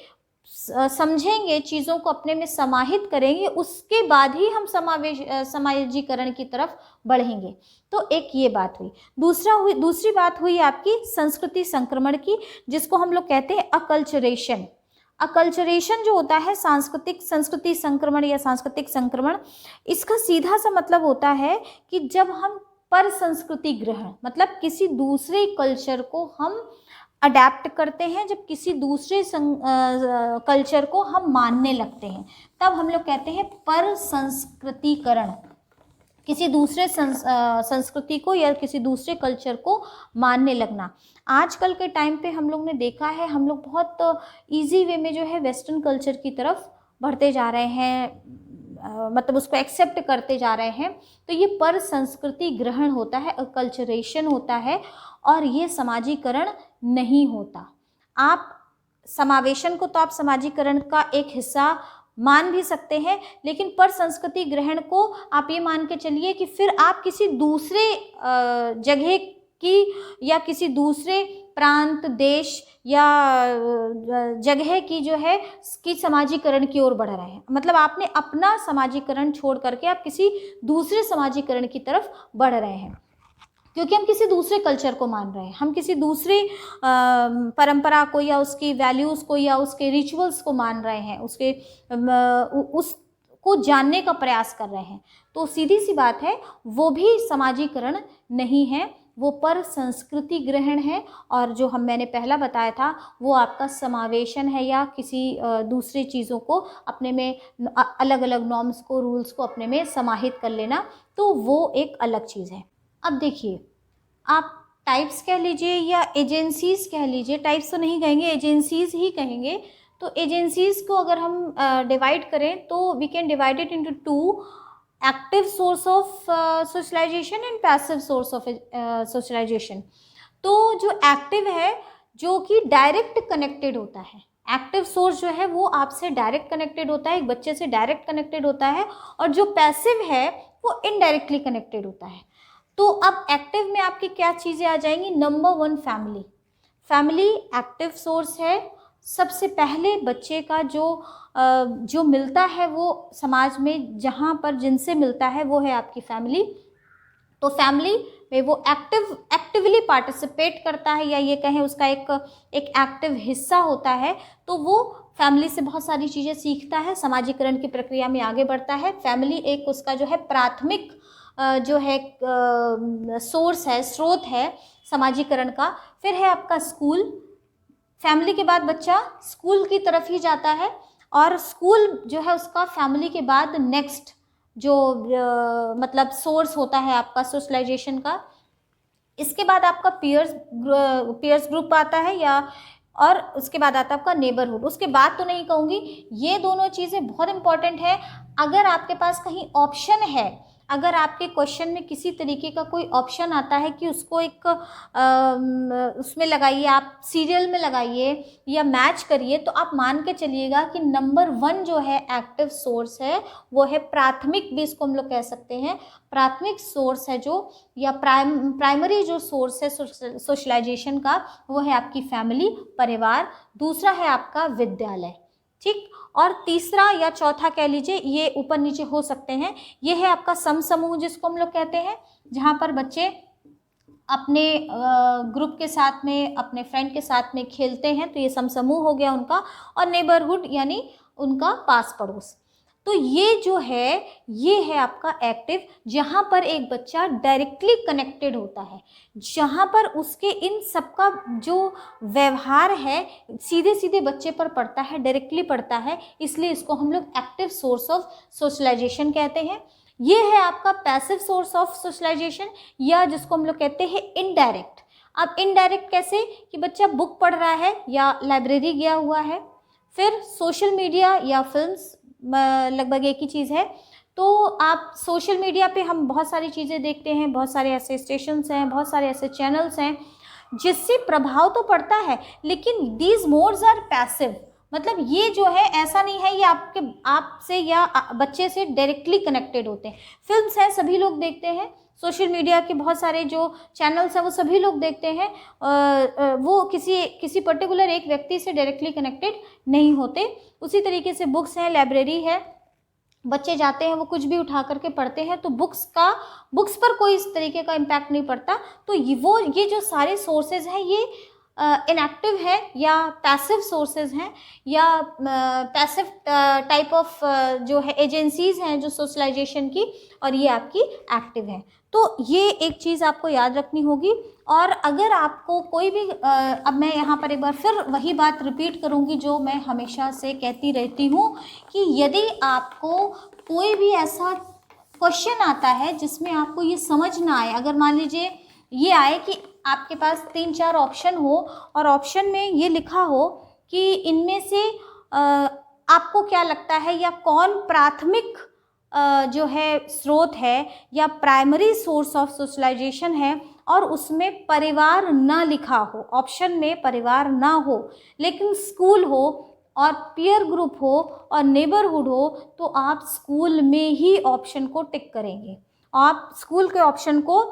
समझेंगे, चीज़ों को अपने में समाहित करेंगे, उसके बाद ही हम समाजीकरण की तरफ बढ़ेंगे। तो एक ये बात हुई। दूसरी बात हुई आपकी संस्कृति संक्रमण की, जिसको हम लोग कहते हैं अकल्चरेशन। अकल्चरेशन जो होता है संस्कृति संक्रमण या सांस्कृतिक संक्रमण, इसका सीधा सा मतलब होता है कि जब हम पर संस्कृति ग्रहण, मतलब किसी दूसरे कल्चर को हम अडेप्ट करते हैं, जब किसी दूसरे कल्चर को हम मानने लगते हैं, तब हम लोग कहते हैं पर संस्कृतिकरण। किसी दूसरे संस्कृति को या किसी दूसरे कल्चर को मानने लगना। आजकल के टाइम पे हम लोग ने देखा है, हम लोग बहुत इजी वे में जो है वेस्टर्न कल्चर की तरफ बढ़ते जा रहे हैं, मतलब उसको एक्सेप्ट करते जा रहे हैं। तो ये पर संस्कृति ग्रहण होता है, अकल्चरेशन होता है, और ये समाजीकरण नहीं होता। आप समावेशन को तो आप समाजीकरण का एक हिस्सा मान भी सकते हैं, लेकिन पर संस्कृति ग्रहण को आप ये मान के चलिए कि फिर आप किसी दूसरे जगह की या किसी दूसरे प्रांत, देश या जगह की जो है कि समाजीकरण की ओर बढ़ रहे हैं। मतलब आपने अपना समाजीकरण छोड़ करके आप किसी दूसरे समाजीकरण की तरफ बढ़ रहे हैं, क्योंकि हम किसी दूसरे कल्चर को मान रहे हैं, हम किसी दूसरे परंपरा को या उसकी वैल्यूज़ को या उसके रिचुअल्स को मान रहे हैं, उसको जानने का प्रयास कर रहे हैं। तो सीधी सी बात है, वो भी समाजीकरण नहीं है, वो पर संस्कृति ग्रहण है। और जो मैंने पहला बताया था वो आपका समावेशन है, या किसी दूसरी चीज़ों को अपने में अलग अलग नॉर्म्स को, रूल्स को अपने में समाहित कर लेना, तो वो एक अलग चीज़ है। अब देखिए, आप टाइप्स कह लीजिए या एजेंसीज़ कह लीजिए, टाइप्स तो नहीं कहेंगे, एजेंसीज़ ही कहेंगे। तो एजेंसीज़ को अगर हम डिवाइड करें तो we can divide it into two: active source of socialisation and passive source of socialisation. तो जो एक्टिव है, जो कि डायरेक्ट कनेक्टेड होता है, एक्टिव सोर्स जो है वो आपसे डायरेक्ट कनेक्टेड होता है, एक बच्चे से डायरेक्ट कनेक्टेड होता है, और जो पैसिव है वो इनडायरेक्टली कनेक्टेड होता है। तो अब एक्टिव में आपकी क्या चीज़ें आ जाएंगी? Number 1, family. Family active source है। सबसे पहले बच्चे का जो मिलता है वो समाज में जहाँ पर जिनसे मिलता है वो है आपकी फैमिली। तो फैमिली में वो एक्टिवली पार्टिसिपेट करता है, या ये कहें उसका एक एक्टिव हिस्सा होता है। तो वो फैमिली से बहुत सारी चीज़ें सीखता है, समाजीकरण की प्रक्रिया में आगे बढ़ता है। फैमिली एक उसका जो है प्राथमिक जो है सोर्स है, स्रोत है समाजीकरण का। फिर है आपका स्कूल। फैमिली के बाद बच्चा स्कूल की तरफ ही जाता है, और स्कूल जो है उसका फैमिली के बाद नेक्स्ट जो मतलब सोर्स होता है आपका सोशलाइजेशन का। इसके बाद आपका पीयर्स ग्रुप आता है, या और उसके बाद आता है आपका नेबरहुड। उसके बाद तो नहीं कहूँगी, ये दोनों चीज़ें बहुत इंपॉर्टेंट है। अगर आपके पास कहीं ऑप्शन है, अगर आपके क्वेश्चन में किसी तरीके का कोई ऑप्शन आता है कि उसको एक उसमें लगाइए, आप सीरियल में लगाइए या मैच करिए, तो आप मान के चलिएगा कि नंबर 1 जो है एक्टिव सोर्स है वो है प्राथमिक, भी इसको हम लोग कह सकते हैं, प्राथमिक सोर्स है जो, या प्राइमरी जो सोर्स है सोशलाइजेशन का, वो है आपकी फैमिली, परिवार। दूसरा है आपका विद्यालय, ठीक। और तीसरा या चौथा कह लीजिए, ये ऊपर नीचे हो सकते हैं, ये है आपका समूह जिसको हम लोग कहते हैं, जहाँ पर बच्चे अपने ग्रुप के साथ में, अपने फ्रेंड के साथ में खेलते हैं, तो ये समूह हो गया उनका। और नेबरहुड यानी उनका पास पड़ोस। तो ये जो है ये है आपका एक्टिव, जहाँ पर एक बच्चा डायरेक्टली कनेक्टेड होता है, जहाँ पर उसके इन सबका जो व्यवहार है सीधे सीधे बच्चे पर पड़ता है, डायरेक्टली पड़ता है, इसलिए इसको हम लोग एक्टिव सोर्स ऑफ सोशलाइजेशन कहते हैं। ये है आपका पैसिव सोर्स ऑफ सोशलाइजेशन, या जिसको हम लोग कहते हैं इनडायरेक्ट। अब इनडायरेक्ट कैसे, कि बच्चा बुक पढ़ रहा है या लाइब्रेरी गया हुआ है। फिर सोशल मीडिया या फिल्म्स, लगभग एक ही चीज़ है। तो आप सोशल मीडिया पे हम बहुत सारी चीज़ें देखते हैं, बहुत सारे ऐसे स्टेशंस हैं, बहुत सारे ऐसे चैनल्स हैं जिससे प्रभाव तो पड़ता है, लेकिन दीज मोड्स आर पैसिव। मतलब ये जो है ऐसा नहीं है ये आपसे या बच्चे से डायरेक्टली कनेक्टेड होते हैं। फिल्म्स हैं, सभी लोग देखते हैं, सोशल मीडिया के बहुत सारे जो चैनल्स हैं वो सभी लोग देखते हैं, वो किसी पर्टिकुलर एक व्यक्ति से डायरेक्टली कनेक्टेड नहीं होते। उसी तरीके से बुक्स हैं, लाइब्रेरी है, बच्चे जाते हैं वो कुछ भी उठा करके पढ़ते हैं, तो बुक्स पर कोई इस तरीके का इम्पैक्ट नहीं पड़ता। तो ये जो सारे सोर्सेज हैं ये इनएक्टिव है या पैसिव सोर्सेज हैं, या पैसिव टाइप ऑफ जो है एजेंसीज हैं जो सोशलाइजेशन की, और ये आपकी एक्टिव है। तो ये एक चीज़ आपको याद रखनी होगी। और अगर आपको कोई भी अब मैं यहाँ पर एक बार फिर वही बात रिपीट करूँगी जो मैं हमेशा से कहती रहती हूँ, कि यदि आपको कोई भी ऐसा क्वेश्चन आता है जिसमें आपको ये समझ ना आए, अगर मान लीजिए ये आए कि आपके पास 3-4 ऑप्शन हो और ऑप्शन में ये लिखा हो कि इनमें से आपको क्या लगता है, या कौन प्राथमिक जो है स्रोत है या प्राइमरी सोर्स ऑफ सोशलाइजेशन है, और उसमें परिवार ना लिखा हो, ऑप्शन में परिवार ना हो, लेकिन स्कूल हो और पीयर ग्रुप हो और नेबरहुड हो, तो आप स्कूल में ही ऑप्शन को टिक करेंगे। आप स्कूल के ऑप्शन को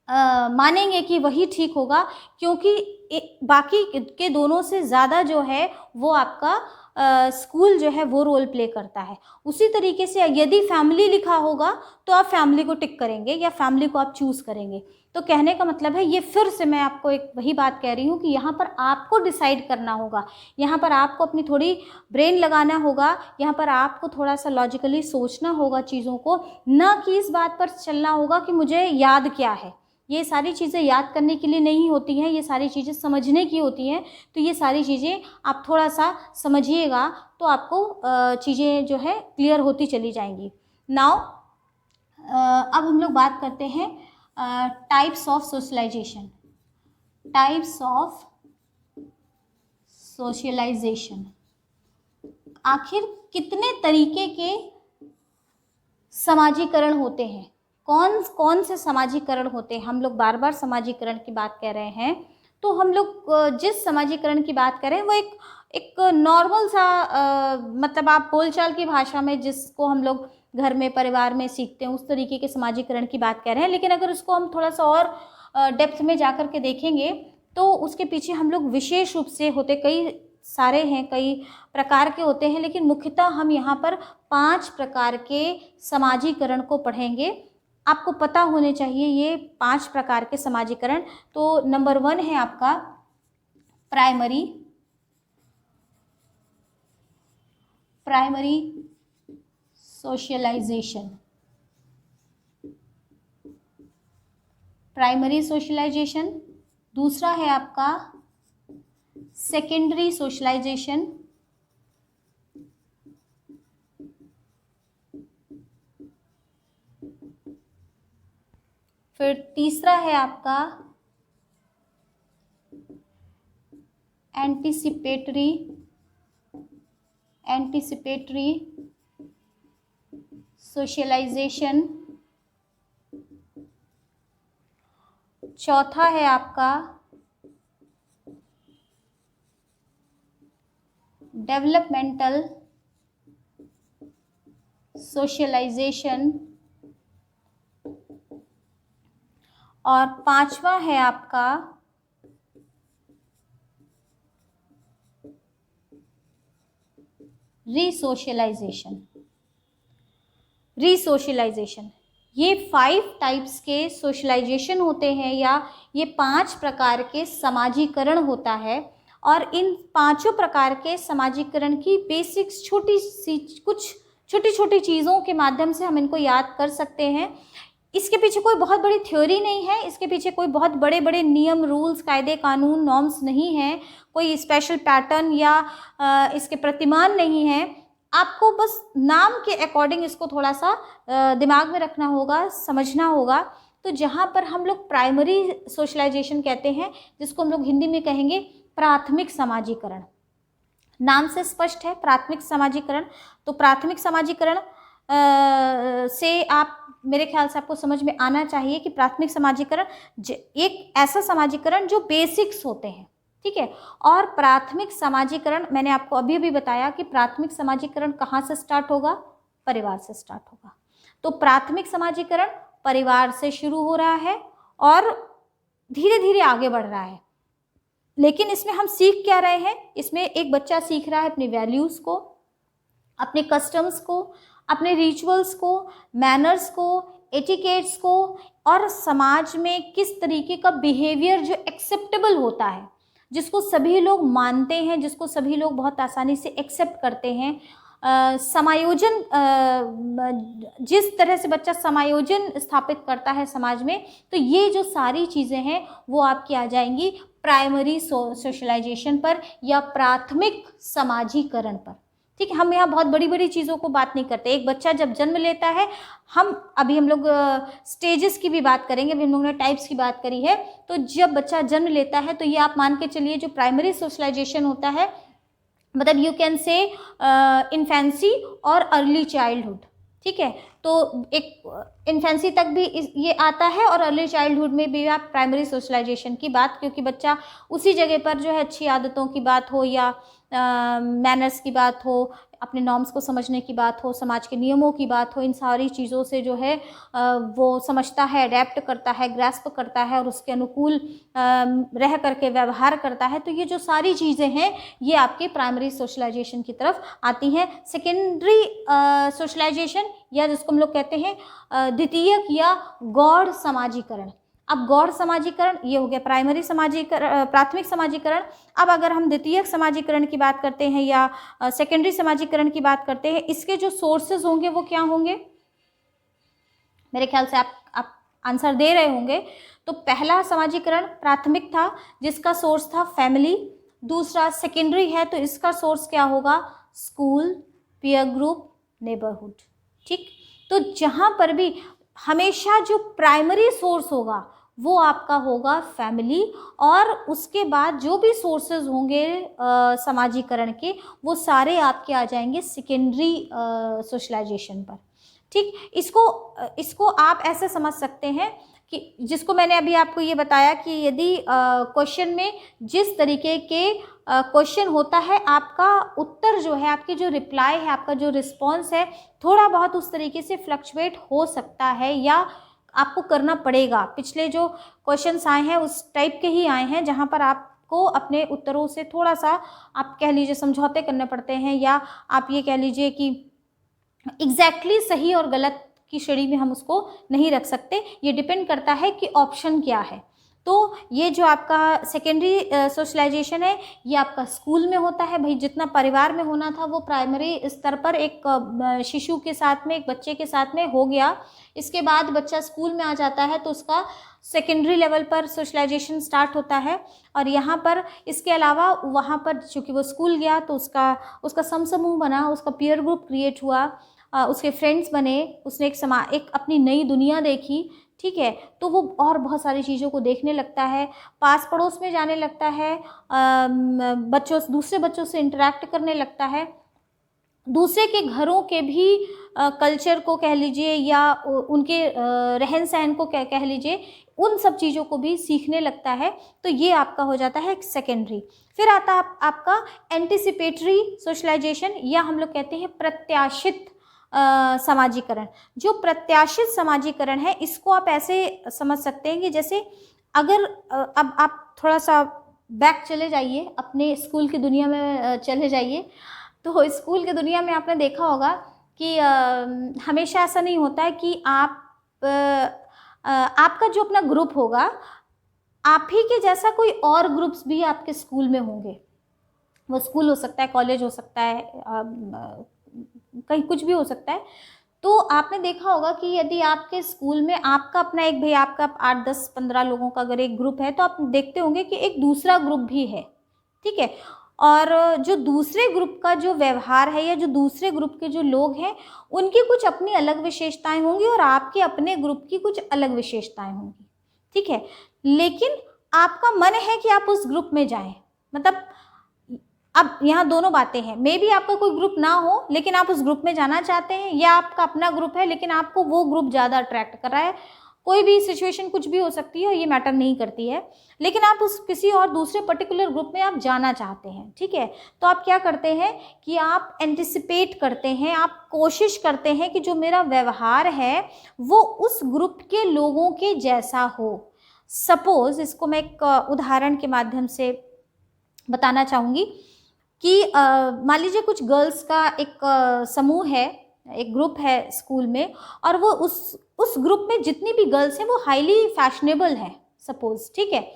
मानेंगे कि वही ठीक होगा, क्योंकि बाकी के दोनों से ज़्यादा जो है वो आपका स्कूल जो है वो रोल प्ले करता है। उसी तरीके से यदि फैमिली लिखा होगा तो आप फैमिली को टिक करेंगे या फैमिली को आप चूज़ करेंगे। तो कहने का मतलब है, ये फिर से मैं आपको एक वही बात कह रही हूँ कि यहाँ पर आपको डिसाइड करना होगा, यहाँ पर आपको अपनी थोड़ी ब्रेन लगाना होगा, यहाँ पर आपको थोड़ा सा लॉजिकली सोचना होगा चीज़ों को, ना कि इस बात पर चलना होगा कि मुझे याद क्या है। ये सारी चीज़ें याद करने के लिए नहीं होती हैं, ये सारी चीज़ें समझने की होती हैं। तो ये सारी चीज़ें आप थोड़ा सा समझिएगा तो आपको चीज़ें जो है क्लियर होती चली जाएंगी। नाउ अब हम लोग बात करते हैं types of socialisation. Types of socialisation, आखिर कितने तरीके के समाजीकरण होते हैं, कौन से समाजीकरण होते हैं। हम लोग बार बार समाजीकरण की बात कर रहे हैं, तो हम लोग जिस समाजीकरण की बात करें वो एक नॉर्मल सा मतलब आप बोलचाल की भाषा में जिसको हम लोग घर में परिवार में सीखते हैं उस तरीके के समाजीकरण की बात कर रहे हैं। लेकिन अगर उसको हम थोड़ा सा और डेप्थ में जा कर के देखेंगे तो उसके पीछे हम लोग विशेष रूप से होते कई सारे हैं, कई प्रकार के होते हैं, लेकिन मुख्यतः हम यहाँ पर 5 प्रकार के समाजीकरण को पढ़ेंगे। आपको पता होने चाहिए ये 5 प्रकार के समाजीकरण। तो नंबर 1 है आपका प्राइमरी सोशलाइजेशन। Primary socialisation. दूसरा है आपका सेकेंडरी सोशलाइजेशन। फिर तीसरा है आपका एंटीसिपेटरी सोशलाइजेशन। चौथा है आपका डेवलपमेंटल सोशलाइजेशन। और 5वां है आपका रीसोशलाइजेशन। ये 5 टाइप्स के सोशलाइजेशन होते हैं या ये 5 प्रकार के समाजीकरण होता है। और इन 5 प्रकार के समाजीकरण की बेसिक्स कुछ छोटी छोटी चीज़ों के माध्यम से हम इनको याद कर सकते हैं। इसके पीछे कोई बहुत बड़ी थ्योरी नहीं है, इसके पीछे कोई बहुत बड़े बड़े नियम, रूल्स, कायदे, कानून, नॉर्म्स नहीं हैं, कोई स्पेशल पैटर्न या इसके प्रतिमान नहीं है। आपको बस नाम के अकॉर्डिंग इसको थोड़ा सा दिमाग में रखना होगा, समझना होगा। तो जहाँ पर हम लोग प्राइमरी सोशलाइजेशन कहते हैं, जिसको हम लोग हिंदी में कहेंगे प्राथमिक समाजीकरण, नाम से स्पष्ट है प्राथमिक समाजीकरण। तो प्राथमिक समाजीकरण से आप, मेरे ख्याल से आपको समझ में आना चाहिए कि प्राथमिक समाजीकरण एक ऐसा समाजीकरण जो बेसिक्स होते हैं, ठीक है। और प्राथमिक समाजीकरण मैंने आपको अभी अभी बताया कि प्राथमिक समाजीकरण कहाँ से स्टार्ट होगा, परिवार से स्टार्ट होगा। तो प्राथमिक समाजीकरण परिवार से शुरू हो रहा है और धीरे धीरे आगे बढ़ रहा है। लेकिन इसमें हम सीख क्या रहे हैं, इसमें एक बच्चा सीख रहा है अपनी वैल्यूज़ को, अपने कस्टम्स को, अपने रिचुअल्स को, मैनर्स को, एटिकेट्स को, और समाज में किस तरीके का बिहेवियर जो एक्सेप्टेबल होता है, जिसको सभी लोग मानते हैं, जिसको सभी लोग बहुत आसानी से एक्सेप्ट करते हैं। समायोजन, जिस तरह से बच्चा समायोजन स्थापित करता है समाज में, तो ये जो सारी चीज़ें हैं वो आपकी आ जाएंगी प्राइमरी सोशलाइजेशन पर या प्राथमिक समाजीकरण पर, ठीक है। हम यहाँ बहुत बड़ी बड़ी चीज़ों को बात नहीं करते। एक बच्चा जब जन्म लेता है, अभी हम लोग स्टेजेस की भी बात करेंगे, अभी हम लोगों ने टाइप्स की बात करी है। तो जब बच्चा जन्म लेता है तो ये आप मान के चलिए जो प्राइमरी सोशलाइजेशन होता है, मतलब यू कैन से इन्फेंसी और अर्ली चाइल्डहुड, ठीक है। तो एक इन्फेंसी तक भी ये आता है और अर्ली चाइल्डहुड में भी आप प्राइमरी सोशलाइजेशन की बात, क्योंकि बच्चा उसी जगह पर जो है अच्छी आदतों की बात हो या मैनर्स की बात हो, अपने नॉर्म्स को समझने की बात हो, समाज के नियमों की बात हो, इन सारी चीज़ों से जो है वो समझता है, अडेप्ट करता है, ग्रास्प करता है और उसके अनुकूल रह करके व्यवहार करता है। तो ये जो सारी चीज़ें हैं ये आपके प्राइमरी सोशलाइजेशन की तरफ आती हैं। सेकेंडरी सोशलाइजेशन या जिसको हम लोग कहते हैं द्वितीयक या गौड़ समाजीकरण। अब गौड़ समाजीकरण ये हो गया प्राइमरी समाजीकरण, प्राथमिक समाजीकरण। अब अगर हम द्वितीयक समाजीकरण की बात करते हैं या सेकेंडरी समाजीकरण की बात करते हैं, इसके जो सोर्सेज होंगे वो क्या होंगे, मेरे ख्याल से आप आंसर दे रहे होंगे। तो पहला समाजीकरण प्राथमिक था जिसका सोर्स था फैमिली, दूसरा सेकेंडरी है तो इसका सोर्स क्या होगा, स्कूल, पीयर ग्रुप, नेबरहुड, ठीक। तो जहाँ पर भी हमेशा जो प्राइमरी सोर्स होगा वो आपका होगा फैमिली, और उसके बाद जो भी सोर्सेज होंगे समाजीकरण के वो सारे आपके आ जाएंगे सेकेंडरी सोशलाइजेशन पर, ठीक। इसको आप ऐसे समझ सकते हैं कि जिसको मैंने अभी आपको ये बताया कि यदि क्वेश्चन में जिस तरीके के क्वेश्चन होता है, आपका उत्तर जो है, आपकी जो रिप्लाई है, आपका जो रिस्पॉन्स है, थोड़ा बहुत उस तरीके से फ्लक्चुएट हो सकता है या आपको करना पड़ेगा। पिछले जो क्वेश्चंस आए हैं उस टाइप के ही आए हैं जहाँ पर आपको अपने उत्तरों से थोड़ा सा आप कह लीजिए समझौते करने पड़ते हैं, या आप ये कह लीजिए कि एग्जैक्टली सही और गलत की श्रेणी में हम उसको नहीं रख सकते। ये डिपेंड करता है कि ऑप्शन क्या है। तो ये जो आपका सेकेंडरी सोशलाइजेशन है ये आपका स्कूल में होता है। भाई जितना परिवार में होना था वो प्राइमरी स्तर पर एक शिशु के साथ में, एक बच्चे के साथ में हो गया। इसके बाद बच्चा स्कूल में आ जाता है तो उसका सेकेंडरी लेवल पर सोशलाइजेशन स्टार्ट होता है। और यहाँ पर इसके अलावा वहाँ पर चूँकि वो स्कूल गया तो उसका समूह बना, उसका पीयर ग्रुप क्रिएट हुआ, उसके फ्रेंड्स बने, उसने एक अपनी नई दुनिया देखी, ठीक है। तो वो और बहुत सारी चीज़ों को देखने लगता है, पास पड़ोस में जाने लगता है, दूसरे बच्चों से इंटरेक्ट करने लगता है, दूसरे के घरों के भी कल्चर को कह लीजिए या उनके रहन सहन को कह लीजिए, उन सब चीज़ों को भी सीखने लगता है। तो ये आपका हो जाता है सेकेंडरी। फिर आता है आपका एंटिसिपेटरी सोशलाइजेशन, या हम लोग कहते हैं प्रत्याशित समाजीकरण। जो प्रत्याशित समाजीकरण है इसको आप ऐसे समझ सकते हैं कि जैसे अगर अब आप थोड़ा सा बैक चले जाइए, अपने स्कूल की दुनिया में चले जाइए। तो स्कूल की दुनिया में आपने देखा होगा कि हमेशा ऐसा नहीं होता है कि आपका जो अपना ग्रुप होगा, आप ही के जैसा कोई और ग्रुप्स भी आपके स्कूल में होंगे। वो स्कूल हो सकता है, कॉलेज हो सकता है, कहीं कुछ भी हो सकता है। तो आपने देखा होगा कि यदि आपके स्कूल में आपका अपना एक भाई, आपका 8, 10, 15 लोगों का अगर एक ग्रुप है, तो आप देखते होंगे कि एक दूसरा ग्रुप भी है, ठीक है। और जो दूसरे ग्रुप का जो व्यवहार है या जो दूसरे ग्रुप के जो लोग हैं, उनकी कुछ अपनी अलग विशेषताएं होंगी और आपके अपने ग्रुप की कुछ अलग विशेषताएं होंगी, ठीक है। लेकिन आपका मन है कि आप उस ग्रुप में जाएं, मतलब अब यहाँ दोनों बातें हैं। मे बी आपका कोई ग्रुप ना हो लेकिन आप उस ग्रुप में जाना चाहते हैं, या आपका अपना ग्रुप है लेकिन आपको वो ग्रुप ज़्यादा अट्रैक्ट कर रहा है। कोई भी सिचुएशन कुछ भी हो सकती है और ये मैटर नहीं करती है, लेकिन आप उस किसी और दूसरे पर्टिकुलर ग्रुप में आप जाना चाहते हैं, ठीक है। तो आप क्या करते हैं कि आप एंटिसिपेट करते हैं, आप कोशिश करते हैं कि जो मेरा व्यवहार है वो उस ग्रुप के लोगों के जैसा हो। सपोज इसको मैं एक उदाहरण के माध्यम से बताना चाहूँगी कि मान लीजिए कुछ गर्ल्स का एक समूह है, एक ग्रुप है स्कूल में, और वो उस ग्रुप में जितनी भी गर्ल्स हैं वो हाईली फैशनेबल हैं सपोज, ठीक है।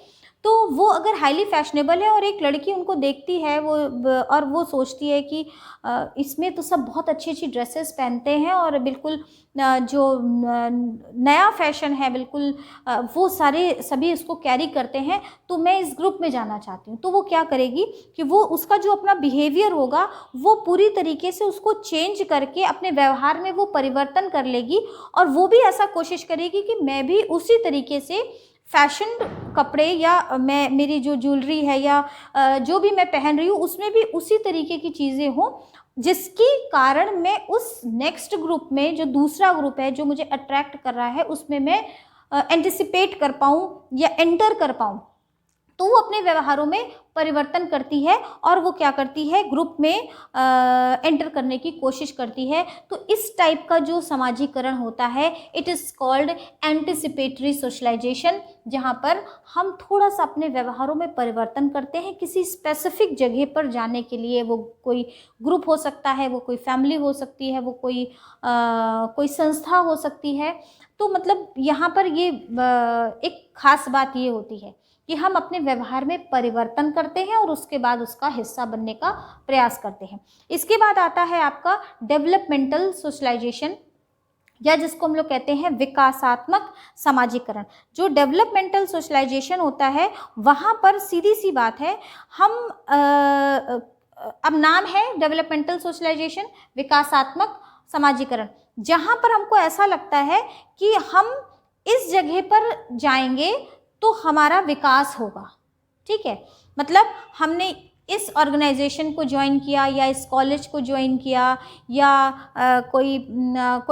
तो वो अगर हाईली फैशनेबल है और एक लड़की उनको देखती है और वो सोचती है कि इसमें तो सब बहुत अच्छी अच्छी ड्रेसेस पहनते हैं और बिल्कुल जो नया फैशन है बिल्कुल वो सभी इसको कैरी करते हैं, तो मैं इस ग्रुप में जाना चाहती हूँ। तो वो क्या करेगी कि वो उसका जो अपना बिहेवियर होगा वो पूरी तरीके से उसको चेंज करके अपने व्यवहार में वो परिवर्तन कर लेगी, और वो भी ऐसा कोशिश करेगी कि मैं भी उसी तरीके से फैशन कपड़े या मेरी जो ज्वेलरी है या जो भी मैं पहन रही हूँ उसमें भी उसी तरीके की चीज़ें हों, जिसकी कारण मैं उस नेक्स्ट ग्रुप में, जो दूसरा ग्रुप है जो मुझे अट्रैक्ट कर रहा है, उसमें मैं एंटिसिपेट कर पाऊँ या एंटर कर पाऊँ। तो वो अपने व्यवहारों में परिवर्तन करती है और वो क्या करती है, ग्रुप में एंटर करने की कोशिश करती है। तो इस टाइप का जो समाजीकरण होता है, it is called anticipatory socialisation, जहाँ पर हम थोड़ा सा अपने व्यवहारों में परिवर्तन करते हैं किसी स्पेसिफिक जगह पर जाने के लिए। वो कोई ग्रुप हो सकता है, वो कोई फैमिली हो सकती है, वो कोई संस्था हो सकती है। तो मतलब यहाँ पर ये एक खास बात ये होती है कि हम अपने व्यवहार में परिवर्तन करते हैं और उसके बाद उसका हिस्सा बनने का प्रयास करते हैं। इसके बाद आता है आपका डेवलपमेंटल सोशलाइजेशन, या जिसको हम लोग कहते हैं विकासात्मक समाजीकरण। जो डेवलपमेंटल सोशलाइजेशन होता है वहाँ पर सीधी सी बात है, हम अब नाम है डेवलपमेंटल सोशलाइजेशन, विकासात्मक समाजीकरण, जहाँ पर हमको ऐसा लगता है कि हम इस जगह पर जाएंगे तो हमारा विकास होगा, ठीक है। मतलब हमने इस ऑर्गेनाइजेशन को ज्वाइन किया या इस कॉलेज को ज्वाइन किया या कोई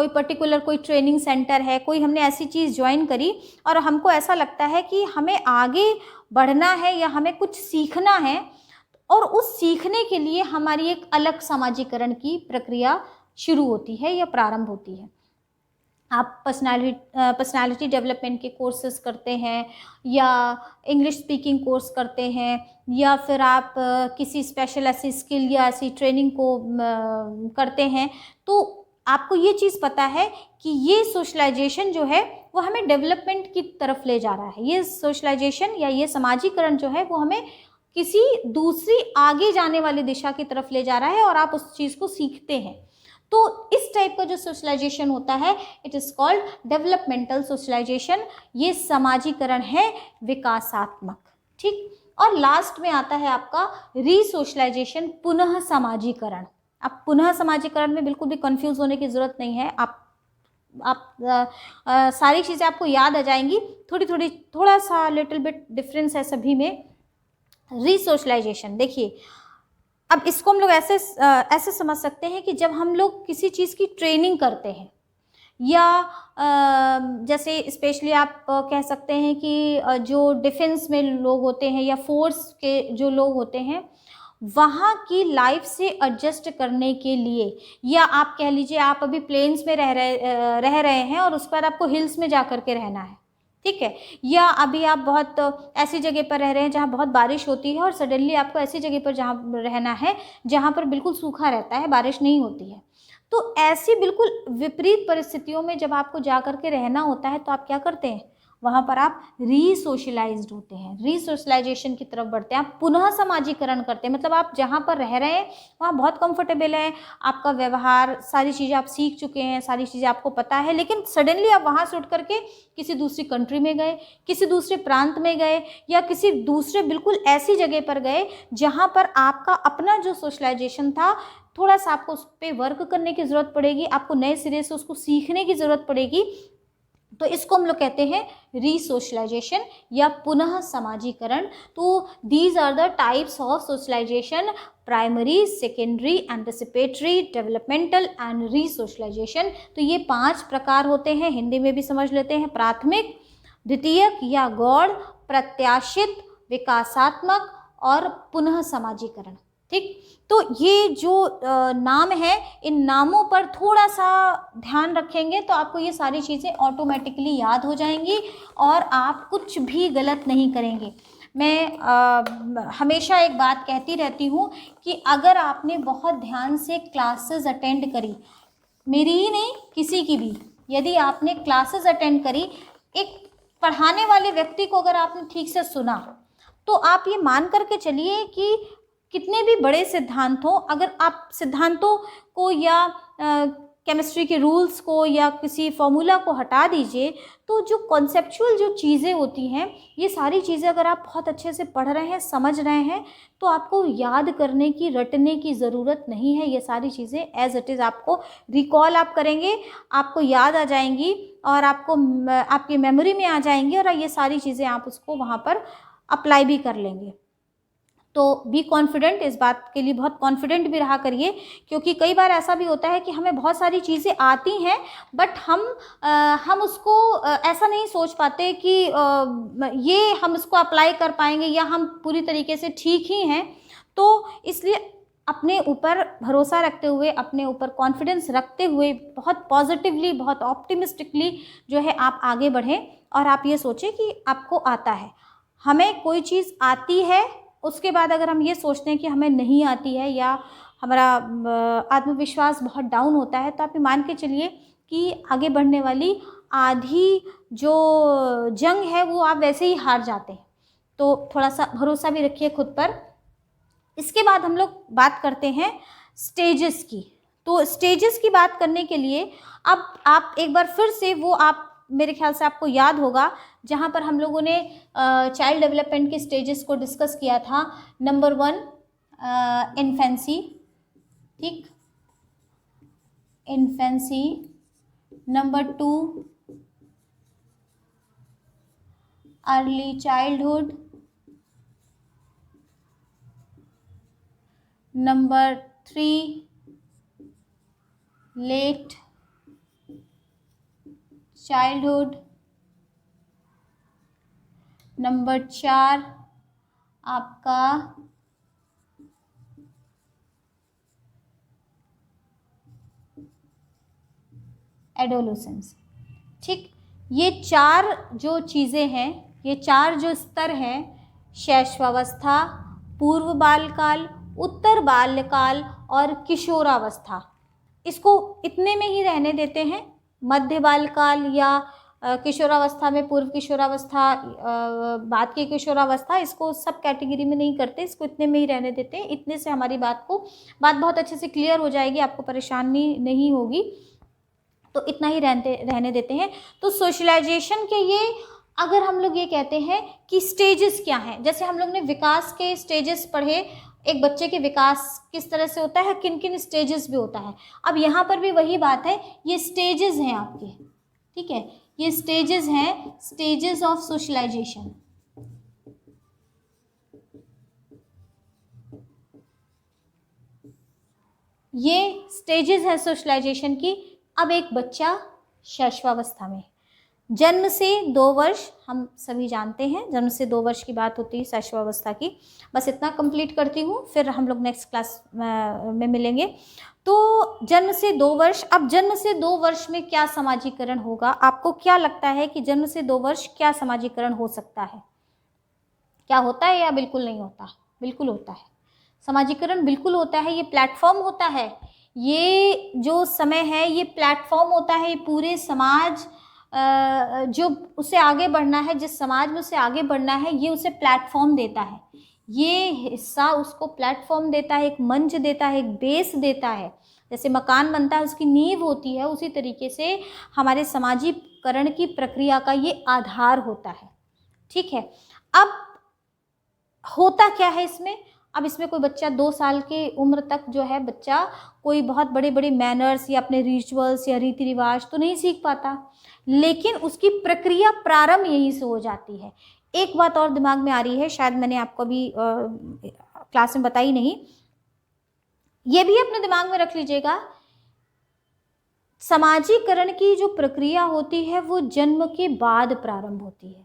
पर्टिकुलर कोई ट्रेनिंग सेंटर है, कोई हमने ऐसी चीज़ ज्वाइन करी और हमको ऐसा लगता है कि हमें आगे बढ़ना है या हमें कुछ सीखना है, और उस सीखने के लिए हमारी एक अलग समाजीकरण की प्रक्रिया शुरू होती है या प्रारंभ होती है। आप पर्सनालिटी डेवलपमेंट के कोर्सेज करते हैं या इंग्लिश स्पीकिंग कोर्स करते हैं, या फिर आप किसी स्पेशल ऐसी स्किल या ऐसी ट्रेनिंग को करते हैं, तो आपको ये चीज़ पता है कि ये सोशलाइजेशन जो है वो हमें डेवलपमेंट की तरफ ले जा रहा है। ये सोशलाइजेशन या ये समाजीकरण जो है वो हमें किसी दूसरी आगे जाने वाली दिशा की तरफ ले जा रहा है और आप उस चीज़ को सीखते हैं। तो इस टाइप का जो सोशलाइजेशन होता है, it is called developmental socialisation. ये समाजीकरण है विकासात्मक, ठीक। और लास्ट में आता है आपका रीसोशलाइजेशन, पुनः समाजीकरण। अब पुनः समाजीकरण में बिल्कुल भी कंफ्यूज होने की ज़रूरत नहीं है। सारी चीज़ें आपको याद आ जाएंगी, थोड़ा सा लिटिल बिट डिफरेंस है सभी में। रीसोशलाइजेशन देखिए, अब इसको हम लोग ऐसे समझ सकते हैं कि जब हम लोग किसी चीज़ की ट्रेनिंग करते हैं, या जैसे स्पेशली आप कह सकते हैं कि जो डिफेंस में लोग होते हैं या फोर्स के जो लोग होते हैं, वहाँ की लाइफ से एडजस्ट करने के लिए, या आप कह लीजिए आप अभी प्लेन्स में रह रहे हैं और उसके बाद आपको हिल्स में जा कर के रहना है, ठीक है। या अभी आप बहुत ऐसी जगह पर रह रहे हैं जहाँ बहुत बारिश होती है और सडनली आपको ऐसी जगह पर जहाँ रहना है जहाँ पर बिल्कुल सूखा रहता है, बारिश नहीं होती है। तो ऐसी बिल्कुल विपरीत परिस्थितियों में जब आपको जा कर के रहना होता है तो आप क्या करते हैं, वहाँ पर आप रीसोशलाइज्ड होते हैं, रीसोशलाइजेशन की तरफ बढ़ते हैं, आप पुनः समाजीकरण करते हैं। मतलब आप जहाँ पर रह रहे हैं वहाँ बहुत कंफर्टेबल है, आपका व्यवहार, सारी चीज़ें आप सीख चुके हैं, सारी चीज़ें आपको पता है, लेकिन सडनली आप वहाँ से उठ करके किसी दूसरी कंट्री में गए, किसी दूसरे प्रांत में गए, या किसी दूसरे बिल्कुल ऐसी जगह पर गए जहाँ पर आपका अपना जो सोशलाइजेशन था, थोड़ा सा आपको उस पर वर्क करने की ज़रूरत पड़ेगी, आपको नए सिरे से उसको सीखने की ज़रूरत पड़ेगी। तो इसको हम लोग कहते हैं रीसोशलाइजेशन या पुनः समाजीकरण। तो these are the types of socialization: primary, secondary, anticipatory, developmental and resocialization. तो ये 5 प्रकार होते हैं, हिंदी में भी समझ लेते हैं: प्राथमिक, द्वितीयक या गौड़, प्रत्याशित, विकासात्मक और पुनः समाजीकरण। ठीक, तो ये जो नाम है, इन नामों पर थोड़ा सा ध्यान रखेंगे तो आपको ये सारी चीज़ें ऑटोमेटिकली याद हो जाएंगी और आप कुछ भी गलत नहीं करेंगे। मैं हमेशा एक बात कहती रहती हूँ कि अगर आपने बहुत ध्यान से क्लासेस अटेंड करी, मेरी ही नहीं किसी की भी, यदि आपने क्लासेस अटेंड करी, एक पढ़ाने वाले व्यक्ति को अगर आपने ठीक से सुना, तो आप ये मान करके चलिए कि कितने भी बड़े सिद्धांत हों, अगर आप सिद्धांतों को या केमिस्ट्री के रूल्स को या किसी फॉर्मूला को हटा दीजिए, तो जो कॉन्सेप्चुअल जो चीज़ें होती हैं, ये सारी चीज़ें अगर आप बहुत अच्छे से पढ़ रहे हैं, समझ रहे हैं, तो आपको याद करने की, रटने की ज़रूरत नहीं है। ये सारी चीज़ें एज इट इज़ आपको रिकॉल आप करेंगे, आपको याद आ जाएंगी और आपको आपकी मेमोरी में आ जाएंगी और ये सारी चीज़ें आप उसको वहाँ पर अप्लाई भी कर लेंगे। तो बी कॉन्फिडेंट, इस बात के लिए बहुत कॉन्फिडेंट भी रहा करिए, क्योंकि कई बार ऐसा भी होता है कि हमें बहुत सारी चीज़ें आती हैं, बट हम उसको ऐसा नहीं सोच पाते कि ये हम इसको अप्लाई कर पाएंगे या हम पूरी तरीके से ठीक ही हैं। तो इसलिए अपने ऊपर भरोसा रखते हुए, अपने ऊपर कॉन्फिडेंस रखते हुए, बहुत पॉजिटिवली, बहुत ऑप्टिमिस्टिकली जो है आप आगे बढ़ें और आप ये सोचें कि आपको आता है। हमें कोई चीज़ आती है, उसके बाद अगर हम ये सोचते हैं कि हमें नहीं आती है या हमारा आत्मविश्वास बहुत डाउन होता है, तो आप ये मान के चलिए कि आगे बढ़ने वाली आधी जो जंग है वो आप वैसे ही हार जाते हैं। तो थोड़ा सा भरोसा भी रखिए खुद पर। इसके बाद हम लोग बात करते हैं स्टेजेस की। तो स्टेजेस की बात करने के लिए अब आप एक बार फिर से वो आप, मेरे ख्याल से आपको याद होगा, जहाँ पर हम लोगों ने चाइल्ड डेवलपमेंट के स्टेजेस को डिस्कस किया था। नंबर 1 इन्फेंसी, ठीक, infancy. Number 2 early childhood. Number 3 late childhood. Number 4 आपका एडोलेसेंस। ठीक, ये 4 जो चीज़ें हैं, ये 4 जो स्तर हैं, शैशवावस्था, पूर्व बालकाल, उत्तर बाल्यकाल और किशोरावस्था, इसको इतने में ही रहने देते हैं। मध्य बालकाल या किशोरावस्था में पूर्व किशोरावस्था, बाद की किशोरावस्था, इसको सब कैटेगरी में नहीं करते, इसको इतने में ही रहने देते हैं। इतने से हमारी बात बहुत अच्छे से क्लियर हो जाएगी, आपको परेशानी नहीं होगी, तो इतना ही रहने देते हैं। तो सोशलाइजेशन के ये, अगर हम लोग ये कहते हैं कि स्टेजेस क्या हैं, जैसे हम लोग ने विकास के स्टेजेस पढ़े, एक बच्चे के विकास किस तरह से होता है, किन किन स्टेजेस भी होता है। अब यहाँ पर भी वही बात है, ये स्टेजेस हैं आपके, ठीक है, ये स्टेजेस हैं, स्टेजेस ऑफ सोशलाइजेशन। ये स्टेजेस है सोशलाइजेशन की। अब एक बच्चा शैशवावस्था में, जन्म से 2 वर्ष, हम सभी जानते हैं जन्म से 2 वर्ष की बात होती है शैशवावस्था की। बस इतना कंप्लीट करती हूँ, फिर हम लोग नेक्स्ट क्लास में मिलेंगे। तो जन्म से 2 वर्ष, अब जन्म से 2 वर्ष में क्या समाजीकरण होगा? आपको क्या लगता है कि जन्म से 2 वर्ष क्या समाजीकरण हो सकता है? क्या होता है या बिल्कुल नहीं होता? बिल्कुल होता है, समाजीकरण बिल्कुल होता है। ये प्लेटफॉर्म होता है, ये जो समय है ये प्लेटफॉर्म होता है, ये पूरे समाज जो उसे आगे बढ़ना है, जिस समाज में उसे आगे बढ़ना है, ये उसे प्लेटफॉर्म देता है। ये हिस्सा उसको प्लेटफॉर्म देता है, एक मंच देता है, एक बेस देता है। जैसे मकान बनता है, उसकी नींव होती है, उसी तरीके से हमारे समाजीकरण की प्रक्रिया का ये आधार होता है। ठीक है, अब होता क्या है इसमें? अब इसमें कोई बच्चा 2 साल की उम्र तक जो है बच्चा कोई बहुत बड़े बड़े मैनर्स या अपने रिचुअल्स या रीति रिवाज तो नहीं सीख पाता, लेकिन उसकी प्रक्रिया प्रारंभ यहीं से हो जाती है। एक बात और दिमाग में आ रही है, शायद मैंने आपको अभी क्लास में बताई नहीं, ये भी अपने दिमाग में रख लीजिएगा। समाजीकरण की जो प्रक्रिया होती है वो जन्म के बाद प्रारंभ होती है।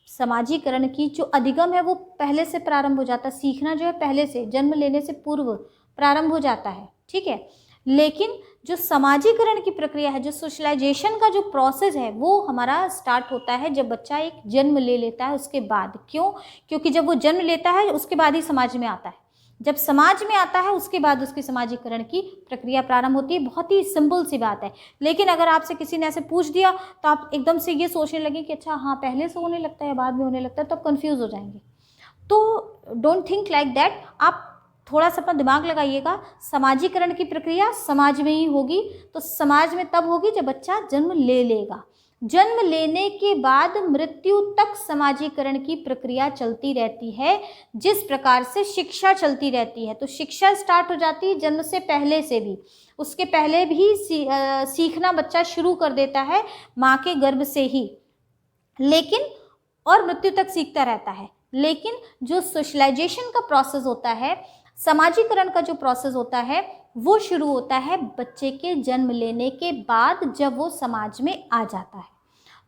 समाजीकरण की जो अधिगम है वो पहले से प्रारंभ हो जाता है, सीखना जो है पहले से, जन्म लेने से पूर्व प्रारंभ हो जाता है। ठीक है, लेकिन जो समाजीकरण की प्रक्रिया है, जो सोशलाइजेशन का जो प्रोसेस है, वो हमारा स्टार्ट होता है जब बच्चा एक जन्म ले लेता है उसके बाद। क्यों? क्योंकि जब वो जन्म लेता है उसके बाद ही समाज में आता है। जब समाज में आता है उसके बाद उसकी समाजीकरण की प्रक्रिया प्रारंभ होती है। बहुत ही सिंपल सी बात है, लेकिन अगर आपसे किसी ने ऐसे पूछ दिया तो आप एकदम से ये सोचने लगे कि अच्छा हाँ पहले से होने लगता है बाद में होने लगता है, तो आप कंफ्यूज हो जाएंगे। तो डोंट थिंक लाइक दैट, आप थोड़ा सा अपना दिमाग लगाइएगा। समाजीकरण की प्रक्रिया समाज में ही होगी, तो समाज में तब होगी जब बच्चा जन्म ले लेगा। जन्म लेने के बाद मृत्यु तक समाजीकरण की प्रक्रिया चलती रहती है, जिस प्रकार से शिक्षा चलती रहती है। तो शिक्षा स्टार्ट हो जाती है जन्म से पहले से भी, उसके पहले भी सीखना बच्चा शुरू कर देता है माँ के गर्भ से ही, लेकिन और मृत्यु तक सीखता रहता है। लेकिन जो सोशलाइजेशन का प्रोसेस होता है, समाजीकरण का जो प्रोसेस होता है, वो शुरू होता है बच्चे के जन्म लेने के बाद, जब वो समाज में आ जाता है।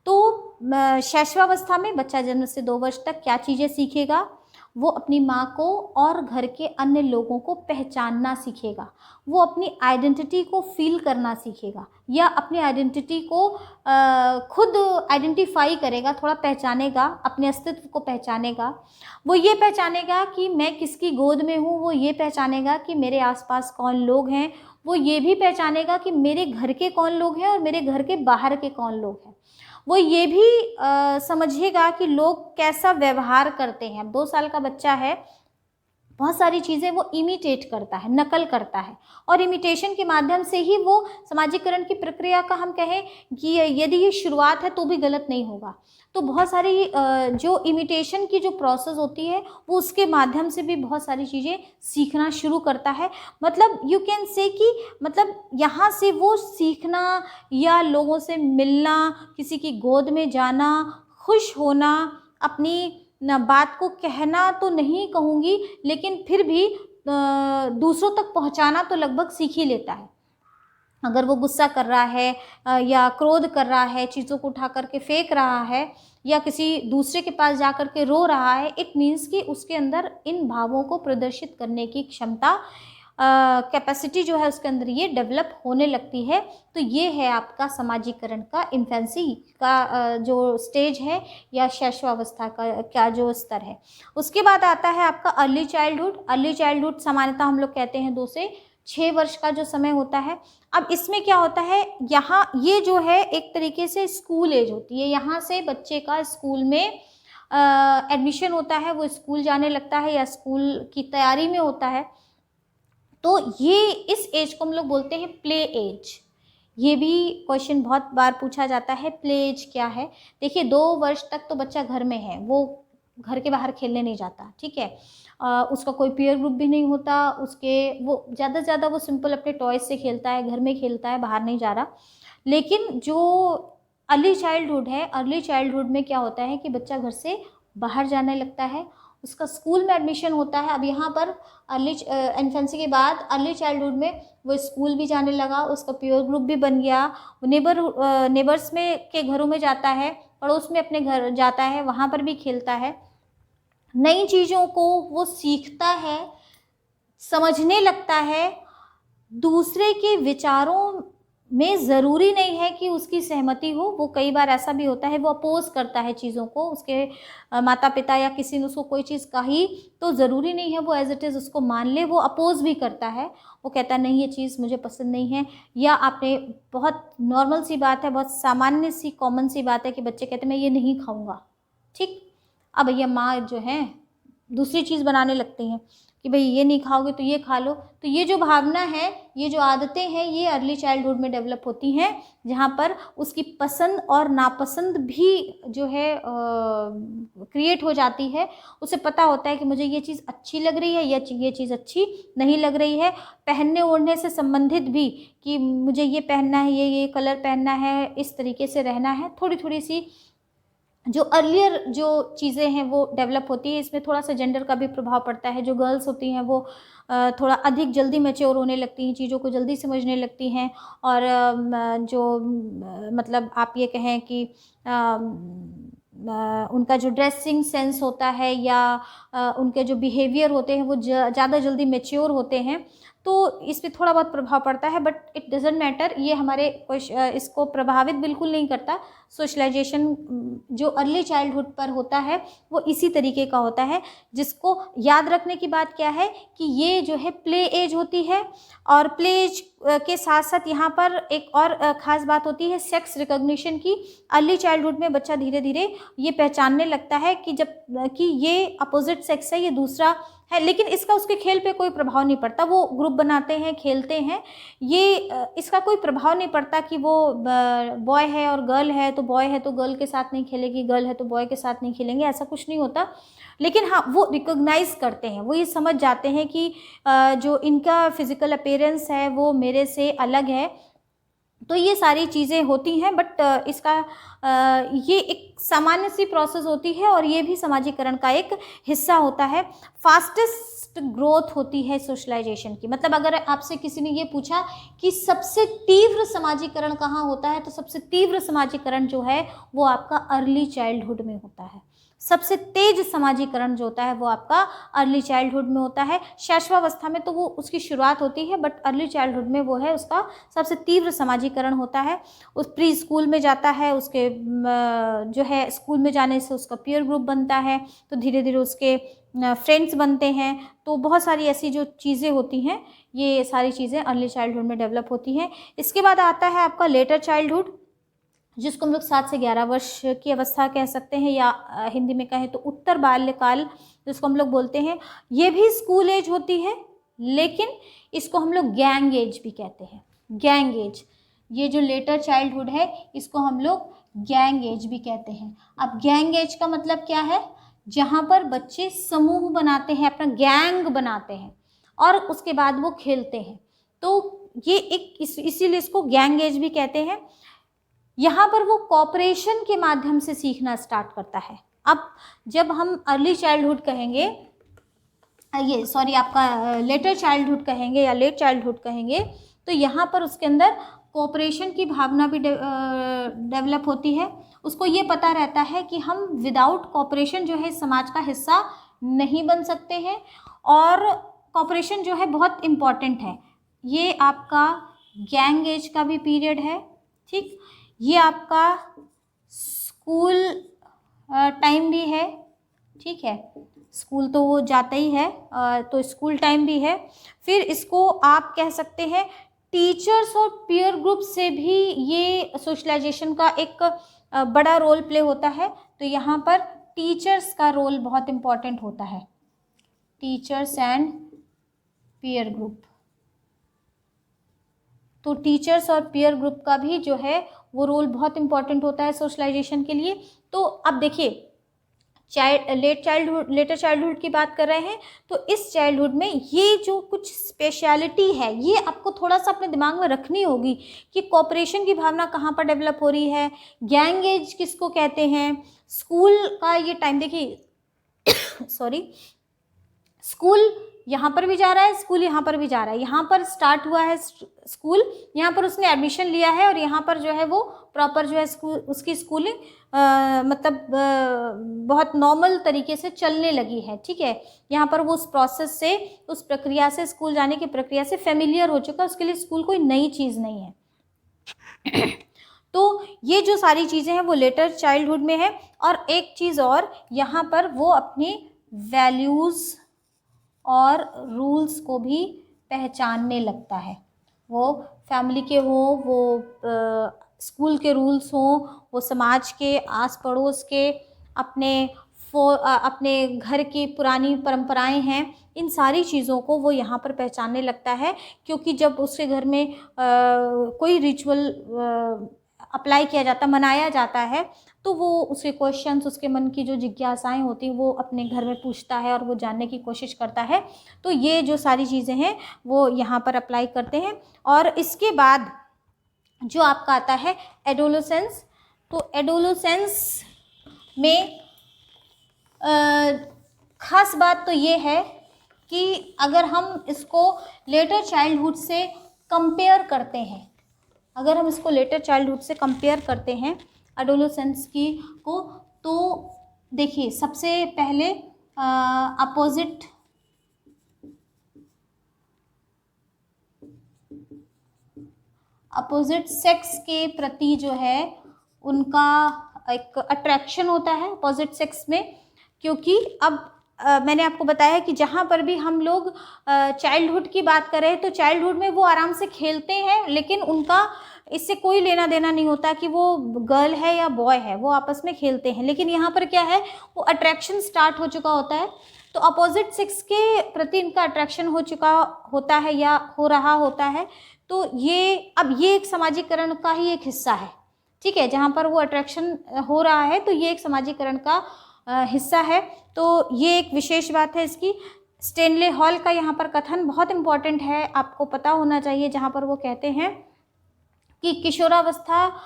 तो शैशवावस्था में बच्चा जन्म से 2 वर्ष तक क्या चीज़ें सीखेगा? वो अपनी माँ को और घर के अन्य लोगों को पहचानना सीखेगा, वो अपनी आइडेंटिटी को फील करना सीखेगा, या अपनी आइडेंटिटी को खुद आइडेंटिफाई करेगा, थोड़ा पहचानेगा, अपने अस्तित्व को पहचानेगा। वो ये पहचानेगा कि मैं किसकी गोद में हूँ, वो ये पहचानेगा कि मेरे आसपास कौन लोग हैं, वो ये भी पहचानेगा कि मेरे घर के कौन लोग हैं और मेरे घर के बाहर के कौन लोग हैं। वो ये भी समझिएगा कि लोग कैसा व्यवहार करते हैं। 2 साल का बच्चा है, बहुत सारी चीज़ें वो इमिटेट करता है, नकल करता है, और इमिटेशन के माध्यम से ही वो समाजीकरण की प्रक्रिया का, हम कहें कि यदि ये शुरुआत है तो भी गलत नहीं होगा। तो बहुत सारी जो इमिटेशन की जो प्रोसेस होती है वो उसके माध्यम से भी बहुत सारी चीज़ें सीखना शुरू करता है। मतलब यू कैन से कि मतलब यहाँ से वो सीखना या लोगों से मिलना, किसी की गोद में जाना, खुश होना, अपनी ना बात को कहना तो नहीं कहूँगी, लेकिन फिर भी दूसरों तक पहुँचाना तो लगभग सीख ही लेता है। अगर वो गुस्सा कर रहा है या क्रोध कर रहा है, चीज़ों को उठा करके फेंक रहा है, या किसी दूसरे के पास जा कर के रो रहा है, इट मीन्स कि उसके अंदर इन भावों को प्रदर्शित करने की क्षमता, कैपेसिटी जो है उसके अंदर ये डेवलप होने लगती है। तो ये है आपका समाजीकरण का, इन्फेंसी का जो स्टेज है, या शैशवावस्था का जो स्तर है। उसके बाद आता है आपका अर्ली चाइल्डहुड। अर्ली चाइल्डहुड सामान्यतः हम लोग कहते हैं 2 से 6 वर्ष का जो समय होता है। अब इसमें क्या होता है, यहाँ ये जो है एक तरीके से स्कूल एज होती है। यहाँ से बच्चे का स्कूल में एडमिशन होता है, वो स्कूल जाने लगता है या स्कूल की तैयारी में होता है। तो ये इस एज को हम लोग बोलते हैं प्ले एज। ये भी क्वेश्चन बहुत बार पूछा जाता है, प्ले एज क्या है? देखिए 2 वर्ष तक तो बच्चा घर में है, वो घर के बाहर खेलने नहीं जाता, ठीक है। उसका कोई पीयर ग्रुप भी नहीं होता, वो ज़्यादा से ज़्यादा वो सिंपल अपने टॉयज से खेलता है, घर में खेलता है, बाहर नहीं जा रहा। लेकिन जो अर्ली चाइल्डहुड है, अर्ली चाइल्डहुड में क्या होता है कि बच्चा घर से बाहर जाने लगता है, उसका स्कूल में एडमिशन होता है। अब यहाँ पर अर्ली इन्फेंसी के बाद अर्ली चाइल्डहुड में वो स्कूल भी जाने लगा, उसका पीयर ग्रुप भी बन गया, वो नेबर्स में के घरों में जाता है, पड़ोस में अपने घर जाता है, वहाँ पर भी खेलता है, नई चीज़ों को वो सीखता है, समझने लगता है, दूसरे के विचारों में ज़रूरी नहीं है कि उसकी सहमति हो। वो कई बार ऐसा भी होता है वो अपोज़ करता है चीज़ों को, उसके माता पिता या किसी ने उसको कोई चीज़ कही तो ज़रूरी नहीं है वो एज़ इट इज़ उसको मान ले, वो अपोज़ भी करता है। वो कहता है नहीं ये चीज़ मुझे पसंद नहीं है। या आपने बहुत नॉर्मल सी बात है, बहुत सामान्य सी कॉमन सी बात है कि बच्चे कहते हैं मैं ये नहीं खाऊँगा, ठीक। अब भैया माँ जो है दूसरी चीज़ बनाने लगती हैं कि भाई ये नहीं खाओगे तो ये खा लो। तो ये जो भावना है, ये जो आदतें हैं, ये अर्ली चाइल्डहुड में डेवलप होती हैं, जहाँ पर उसकी पसंद और नापसंद भी जो है क्रिएट हो जाती है। उसे पता होता है कि मुझे ये चीज़ अच्छी लग रही है या ये चीज़ अच्छी नहीं लग रही है। पहनने ओढ़ने से संबंधित भी कि मुझे ये पहनना है, ये कलर पहनना है, इस तरीके से रहना है। थोड़ी थोड़ी सी जो अर्लियर जो चीज़ें हैं वो डेवलप होती है। इसमें थोड़ा सा जेंडर का भी प्रभाव पड़ता है। जो गर्ल्स होती हैं वो थोड़ा अधिक जल्दी मैच्योर होने लगती हैं, चीज़ों को जल्दी समझने लगती हैं। और मतलब आप ये कहें कि उनका जो ड्रेसिंग सेंस होता है या उनके जो बिहेवियर होते हैं वो ज़्यादा जल्दी मैच्योर होते हैं। तो इस पे थोड़ा बहुत प्रभाव पड़ता है, बट इट डज़न्ट मैटर। ये हमारे इसको प्रभावित बिल्कुल नहीं करता। सोशलाइजेशन जो अर्ली चाइल्डहुड पर होता है वो इसी तरीके का होता है। जिसको याद रखने की बात क्या है कि ये जो है प्ले एज होती है, और प्ले एज के साथ साथ यहाँ पर एक और ख़ास बात होती है सेक्स रिकॉग्निशन की। अर्ली चाइल्डहुड में बच्चा धीरे धीरे ये पहचानने लगता है कि कि ये अपोजिट सेक्स है, ये दूसरा है, लेकिन इसका उसके खेल पे कोई प्रभाव नहीं पड़ता। वो ग्रुप बनाते हैं, खेलते हैं, ये इसका कोई प्रभाव नहीं पड़ता कि वो बॉय है और गर्ल है तो बॉय है तो गर्ल के साथ नहीं खेलेगी, गर्ल है तो बॉय के साथ नहीं खेलेंगे, ऐसा कुछ नहीं होता। लेकिन हाँ, वो रिकॉग्नाइज़ करते हैं, वो ये समझ जाते हैं कि जो इनका फिज़िकल अपीयरेंस है वो मेरे से अलग है। तो ये सारी चीज़ें होती हैं, बट इसका ये एक सामान्य सी प्रोसेस होती है और ये भी समाजीकरण का एक हिस्सा होता है। फास्टेस्ट ग्रोथ होती है सोशलाइजेशन की। मतलब अगर आपसे किसी ने ये पूछा कि सबसे तीव्र समाजीकरण कहाँ होता है, तो सबसे तीव्र समाजीकरण जो है वो आपका अर्ली चाइल्डहुड में होता है। सबसे तेज समाजीकरण जो होता है वो आपका अर्ली चाइल्डहुड में होता है। शैशवावस्था में तो वो उसकी शुरुआत होती है, बट अर्ली चाइल्डहुड में वो है उसका सबसे तीव्र समाजीकरण होता है। उस प्री स्कूल में जाता है, उसके जो है स्कूल में जाने से उसका पीयर ग्रुप बनता है, तो धीरे धीरे उसके फ्रेंड्स बनते हैं। तो बहुत सारी ऐसी जो चीज़ें होती हैं, ये सारी चीज़ें अर्ली चाइल्डहुड में डेवलप होती हैं। इसके बाद आता है आपका लेटर चाइल्डहुड, जिसको हम लोग 7 से 11 वर्ष की अवस्था कह सकते हैं, या हिंदी में कहें तो उत्तर बाल्यकाल जिसको हम लोग बोलते हैं। ये भी स्कूल एज होती है, लेकिन इसको हम लोग गैंग एज भी कहते हैं। गैंग एज, ये जो लेटर चाइल्डहुड है इसको हम लोग गैंग एज भी कहते हैं। अब गैंग एज का मतलब क्या है? जहाँ पर बच्चे समूह बनाते हैं, अपना गैंग बनाते हैं और उसके बाद वो खेलते हैं। तो ये एक इसीलिए इसको गैंग एज भी कहते हैं। यहाँ पर वो कॉपरेशन के माध्यम से सीखना स्टार्ट करता है। अब जब हम अर्ली चाइल्डहुड कहेंगे, ये सॉरी आपका लेटर चाइल्डहुड कहेंगे या लेट चाइल्डहुड कहेंगे, तो यहाँ पर उसके अंदर कोऑपरेशन की भावना भी डेवलप होती है। उसको ये पता रहता है कि हम विदाउट कोऑपरेशन जो है समाज का हिस्सा नहीं बन सकते हैं, और कोऑपरेशन जो है बहुत इम्पॉर्टेंट है। ये आपका गैंग एज का भी पीरियड है, ठीक। ये आपका स्कूल टाइम भी है, ठीक है, स्कूल तो वो जाता ही है, तो स्कूल टाइम भी है। फिर इसको आप कह सकते हैं टीचर्स और पीयर ग्रुप से भी ये सोशलाइजेशन का एक बड़ा रोल प्ले होता है। तो यहाँ पर टीचर्स का रोल बहुत इम्पॉर्टेंट होता है, टीचर्स एंड पीयर ग्रुप। तो टीचर्स और पीयर ग्रुप का भी जो है वो रोल बहुत इम्पॉर्टेंट होता है सोशलाइजेशन के लिए। तो अब देखिए, लेटर चाइल्डहुड की बात कर रहे हैं, तो इस चाइल्डहुड में ये जो कुछ स्पेशलिटी है ये आपको थोड़ा सा अपने दिमाग में रखनी होगी कि कोऑपरेशन की भावना कहाँ पर डेवलप हो रही है, गैंग एज किसको कहते हैं, स्कूल का ये टाइम देखिए सॉरी, स्कूल यहाँ पर भी जा रहा है, स्कूल यहाँ पर भी जा रहा है। यहाँ पर स्टार्ट हुआ है स्कूल, यहाँ पर उसने एडमिशन लिया है, और यहाँ पर जो है वो प्रॉपर जो है स्कूल, उसकी स्कूलिंग मतलब बहुत नॉर्मल तरीके से चलने लगी है, ठीक है। यहाँ पर वो उस प्रोसेस से, उस प्रक्रिया से, स्कूल जाने की प्रक्रिया से फेमिलियर हो चुका है, उसके लिए स्कूल कोई नई चीज़ नहीं है। तो ये जो सारी चीज़ें हैं वो लेटर चाइल्डहुड में है। और एक चीज़ और, यहाँ पर वो अपनी वैल्यूज़ और रूल्स को भी पहचानने लगता है। वो फैमिली के हों, वो स्कूल के रूल्स हों, वो समाज के, आस पड़ोस के, अपने घर की पुरानी परंपराएं हैं, इन सारी चीज़ों को वो यहाँ पर पहचानने लगता है। क्योंकि जब उसके घर में कोई रिचुअल अप्लाई किया जाता, मनाया जाता है, तो वो उसके क्वेश्चंस, उसके मन की जो जिज्ञासाएं होती हैं वो अपने घर में पूछता है और वो जानने की कोशिश करता है। तो ये जो सारी चीज़ें हैं वो यहाँ पर अप्लाई करते हैं। और इसके बाद जो आपका आता है एडोलेसेंस। तो एडोलेसेंस में ख़ास बात तो ये है कि अगर हम इसको लेटर चाइल्डहुड से कंपेयर करते हैं, अगर हम इसको लेटर चाइल्डहुड से कंपेयर करते हैं एडोलेसेंस को, तो देखिए सबसे पहले अपोजिट सेक्स के प्रति जो है उनका एक अट्रैक्शन होता है अपोजिट सेक्स में। क्योंकि अब मैंने आपको बताया कि जहाँ पर भी हम लोग चाइल्डहुड की बात करें तो चाइल्डहुड में वो आराम से खेलते हैं, लेकिन उनका इससे कोई लेना देना नहीं होता कि वो गर्ल है या बॉय है, वो आपस में खेलते हैं। लेकिन यहाँ पर क्या है, वो अट्रैक्शन स्टार्ट हो चुका होता है, तो अपोजिट सेक्स के प्रति इनका अट्रैक्शन हो चुका होता है या हो रहा होता है। तो ये एक समाजीकरण का ही एक हिस्सा है, ठीक है। जहाँ पर वो अट्रैक्शन हो रहा है तो ये एक समाजीकरण का हिस्सा है। तो ये एक विशेष बात है इसकी। स्टेनले हॉल का यहाँ पर कथन बहुत इम्पॉर्टेंट है, आपको पता होना चाहिए, जहाँ पर वो कहते हैं कि किशोरावस्था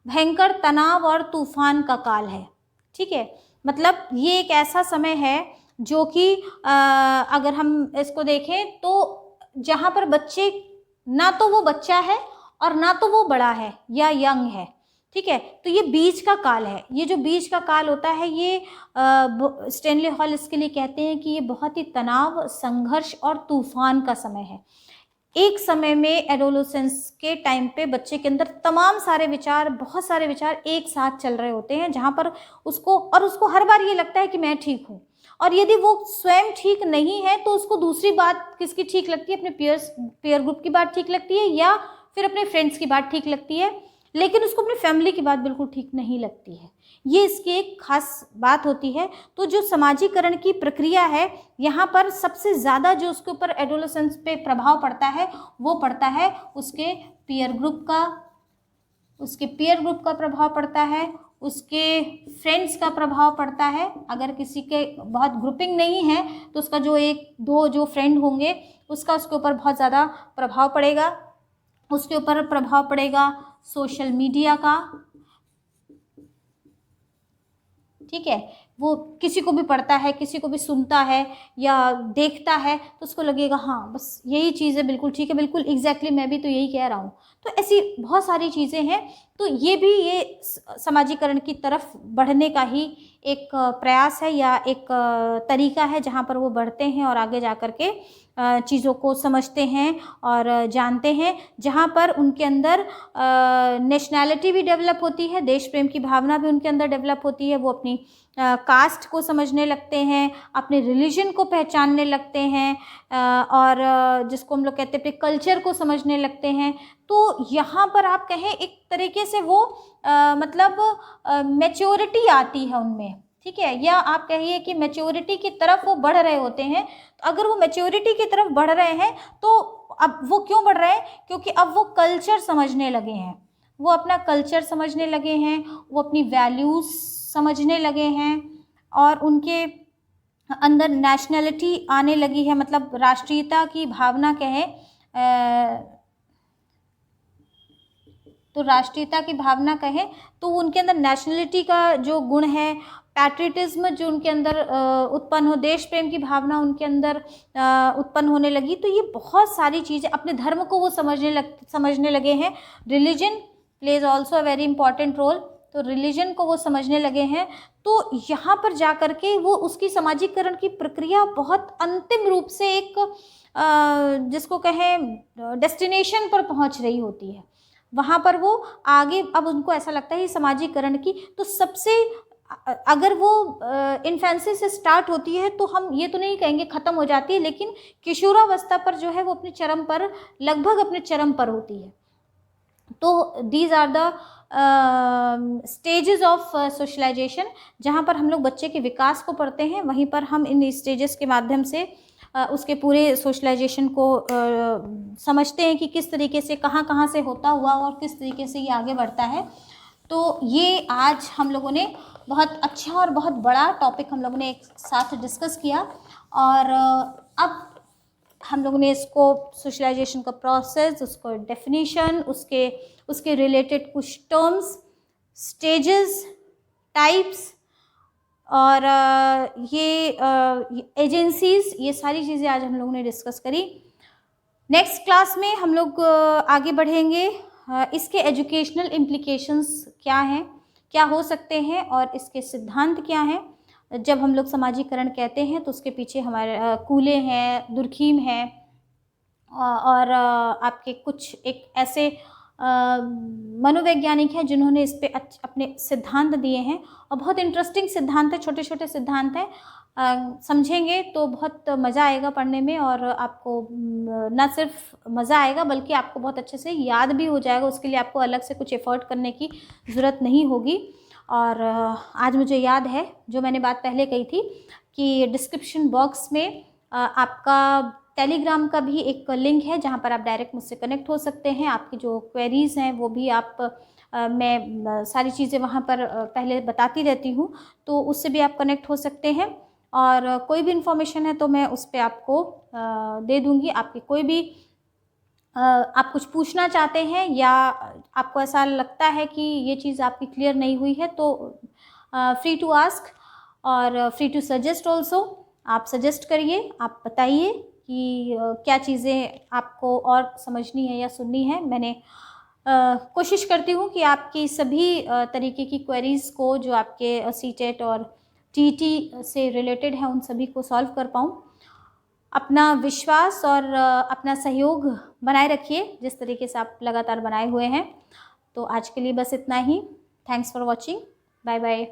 भयंकर तनाव और तूफान का काल है, ठीक है। मतलब ये एक ऐसा समय है जो कि अगर हम इसको देखें तो जहाँ पर बच्चे, ना तो वो बच्चा है और ना तो वो बड़ा है या यंग है, ठीक है। तो ये बीच का काल है। ये जो बीच का काल होता है ये स्टेनले हॉल इसके लिए कहते हैं कि ये बहुत ही तनाव, संघर्ष और तूफान का समय है। एक समय में एडोलेसेंस के टाइम पे बच्चे के अंदर तमाम सारे विचार, बहुत सारे विचार एक साथ चल रहे होते हैं, जहाँ पर उसको हर बार ये लगता है कि मैं ठीक हूँ। और यदि वो स्वयं ठीक नहीं है तो उसको दूसरी बात किसकी ठीक लगती है, अपने पीयर ग्रुप की बात ठीक लगती है या फिर अपने फ्रेंड्स की बात ठीक लगती है, लेकिन उसको अपनी फैमिली की बात बिल्कुल ठीक नहीं लगती है। ये इसकी एक खास बात होती है। तो जो समाजीकरण की प्रक्रिया है, यहाँ पर सबसे ज़्यादा जो उसके ऊपर एडोलेसेंस पे प्रभाव पड़ता है वो पड़ता है उसके पीयर ग्रुप का प्रभाव पड़ता है, उसके फ्रेंड्स का प्रभाव पड़ता है। अगर किसी के बहुत ग्रुपिंग नहीं है तो उसका जो एक दो जो फ्रेंड होंगे उसके ऊपर बहुत ज़्यादा प्रभाव पड़ेगा। उसके ऊपर प्रभाव पड़ेगा सोशल मीडिया का, ठीक है। वो किसी को भी पढ़ता है, किसी को भी सुनता है या देखता है तो उसको लगेगा हाँ बस यही चीज़ है, बिल्कुल ठीक है, बिल्कुल एग्जैक्टली मैं भी तो यही कह रहा हूँ। तो ऐसी बहुत सारी चीज़ें हैं। तो ये समाजीकरण की तरफ बढ़ने का ही एक प्रयास है या एक तरीका है, जहाँ पर वो बढ़ते हैं और आगे जा कर के चीज़ों को समझते हैं और जानते हैं, जहाँ पर उनके अंदर नेशनैलिटी भी डेवलप होती है, देश प्रेम की भावना भी उनके अंदर डेवलप होती है। वो अपनी कास्ट को समझने लगते हैं, अपने रिलीजन को पहचानने लगते हैं और जिसको हम लोग कहते हैं अपने कल्चर को समझने लगते हैं। तो यहाँ पर आप कहें एक तरीके से वो मतलब मैच्योरिटी आती है उनमें, ठीक है, या आप कहिए कि मैच्योरिटी की तरफ वो बढ़ रहे होते हैं। तो अगर वो मैच्योरिटी की तरफ बढ़ रहे हैं तो अब वो क्यों बढ़ रहे हैं, क्योंकि अब वो कल्चर समझने लगे हैं, वो अपना कल्चर समझने लगे हैं, वो अपनी वैल्यूज़ समझने लगे हैं और उनके अंदर नेशनैलिटी आने लगी है, मतलब राष्ट्रीयता की भावना कहें तो राष्ट्रीयता की भावना कहें तो उनके अंदर नेशनलिटी का जो गुण है, पैट्रियटिज्म जो उनके अंदर उत्पन्न हो, देश प्रेम की भावना उनके अंदर उत्पन्न होने लगी। तो ये बहुत सारी चीज़ें, अपने धर्म को वो समझने लगे हैं। Religion plays also a very important role, तो रिलीजन को वो समझने लगे हैं। तो यहाँ पर जा कर के वो उसकी समाजीकरण की प्रक्रिया बहुत अंतिम रूप से एक जिसको कहें डेस्टिनेशन पर पहुँच रही होती है। वहाँ पर वो आगे, अब उनको ऐसा लगता है समाजीकरण की, तो सबसे अगर वो इन्फेंसी से स्टार्ट होती है तो हम ये तो नहीं कहेंगे ख़त्म हो जाती है, लेकिन किशोरावस्था पर जो है वो अपने चरम पर, लगभग अपने चरम पर होती है। तो these are the stages of socialisation, जहाँ पर हम लोग बच्चे के विकास को पढ़ते हैं, वहीं पर हम इन स्टेजेस के माध्यम से उसके पूरे सोशलाइजेशन को समझते हैं कि किस तरीके से, कहाँ कहाँ से होता हुआ और किस तरीके से ये आगे बढ़ता है। तो ये आज हम लोगों ने बहुत अच्छा और बहुत बड़ा टॉपिक हम लोगों ने एक साथ डिस्कस किया, और अब हम लोगों ने इसको सोशलाइजेशन का प्रोसेस, उसको डेफिनेशन, उसके रिलेटेड कुछ टर्म्स, स्टेजेस, टाइप्स, और ये एजेंसीज, ये सारी चीज़ें आज हम लोगों ने डिस्कस करी। नेक्स्ट क्लास में हम लोग आगे बढ़ेंगे, इसके एजुकेशनल इम्प्लीकेशंस क्या हैं, क्या हो सकते हैं, और इसके सिद्धांत क्या हैं। जब हम लोग समाजीकरण कहते हैं तो उसके पीछे हमारे कूले हैं, दुर्खीम हैं, और आपके कुछ एक ऐसे मनोवैज्ञानिक हैं जिन्होंने इस पे अपने सिद्धांत दिए हैं, और बहुत इंटरेस्टिंग सिद्धांत है, छोटे छोटे सिद्धांत हैं। समझेंगे तो बहुत मज़ा आएगा पढ़ने में, और आपको ना सिर्फ मज़ा आएगा बल्कि आपको बहुत अच्छे से याद भी हो जाएगा। उसके लिए आपको अलग से कुछ एफ़र्ट करने की ज़रूरत नहीं होगी। और आज मुझे याद है जो मैंने बात पहले कही थी कि डिस्क्रिप्शन बॉक्स में आपका टेलीग्राम का भी एक लिंक है जहाँ पर आप डायरेक्ट मुझसे कनेक्ट हो सकते हैं। आपकी जो क्वेरीज़ हैं वो भी आप मैं सारी चीज़ें वहाँ पर पहले बताती रहती हूँ, तो उससे भी आप कनेक्ट हो सकते हैं। और कोई भी इन्फॉर्मेशन है तो मैं उस पर आपको दे दूँगी। आपकी कोई भी आप कुछ पूछना चाहते हैं या आपको ऐसा लगता है कि ये चीज़ आपकी क्लियर नहीं हुई है तो फ्री टू आस्क और फ्री टू सजेस्ट ऑल्सो। आप सजेस्ट करिए, आप बताइए कि क्या चीज़ें आपको और समझनी है या सुननी है। मैंने कोशिश करती हूँ कि आपकी सभी तरीके की क्वेरीज़ को जो आपके सीटेट और टीटी से रिलेटेड है उन सभी को सॉल्व कर पाऊँ। अपना विश्वास और अपना सहयोग बनाए रखिए जिस तरीके से आप लगातार बनाए हुए हैं। तो आज के लिए बस इतना ही। Thanks for watching. Bye bye.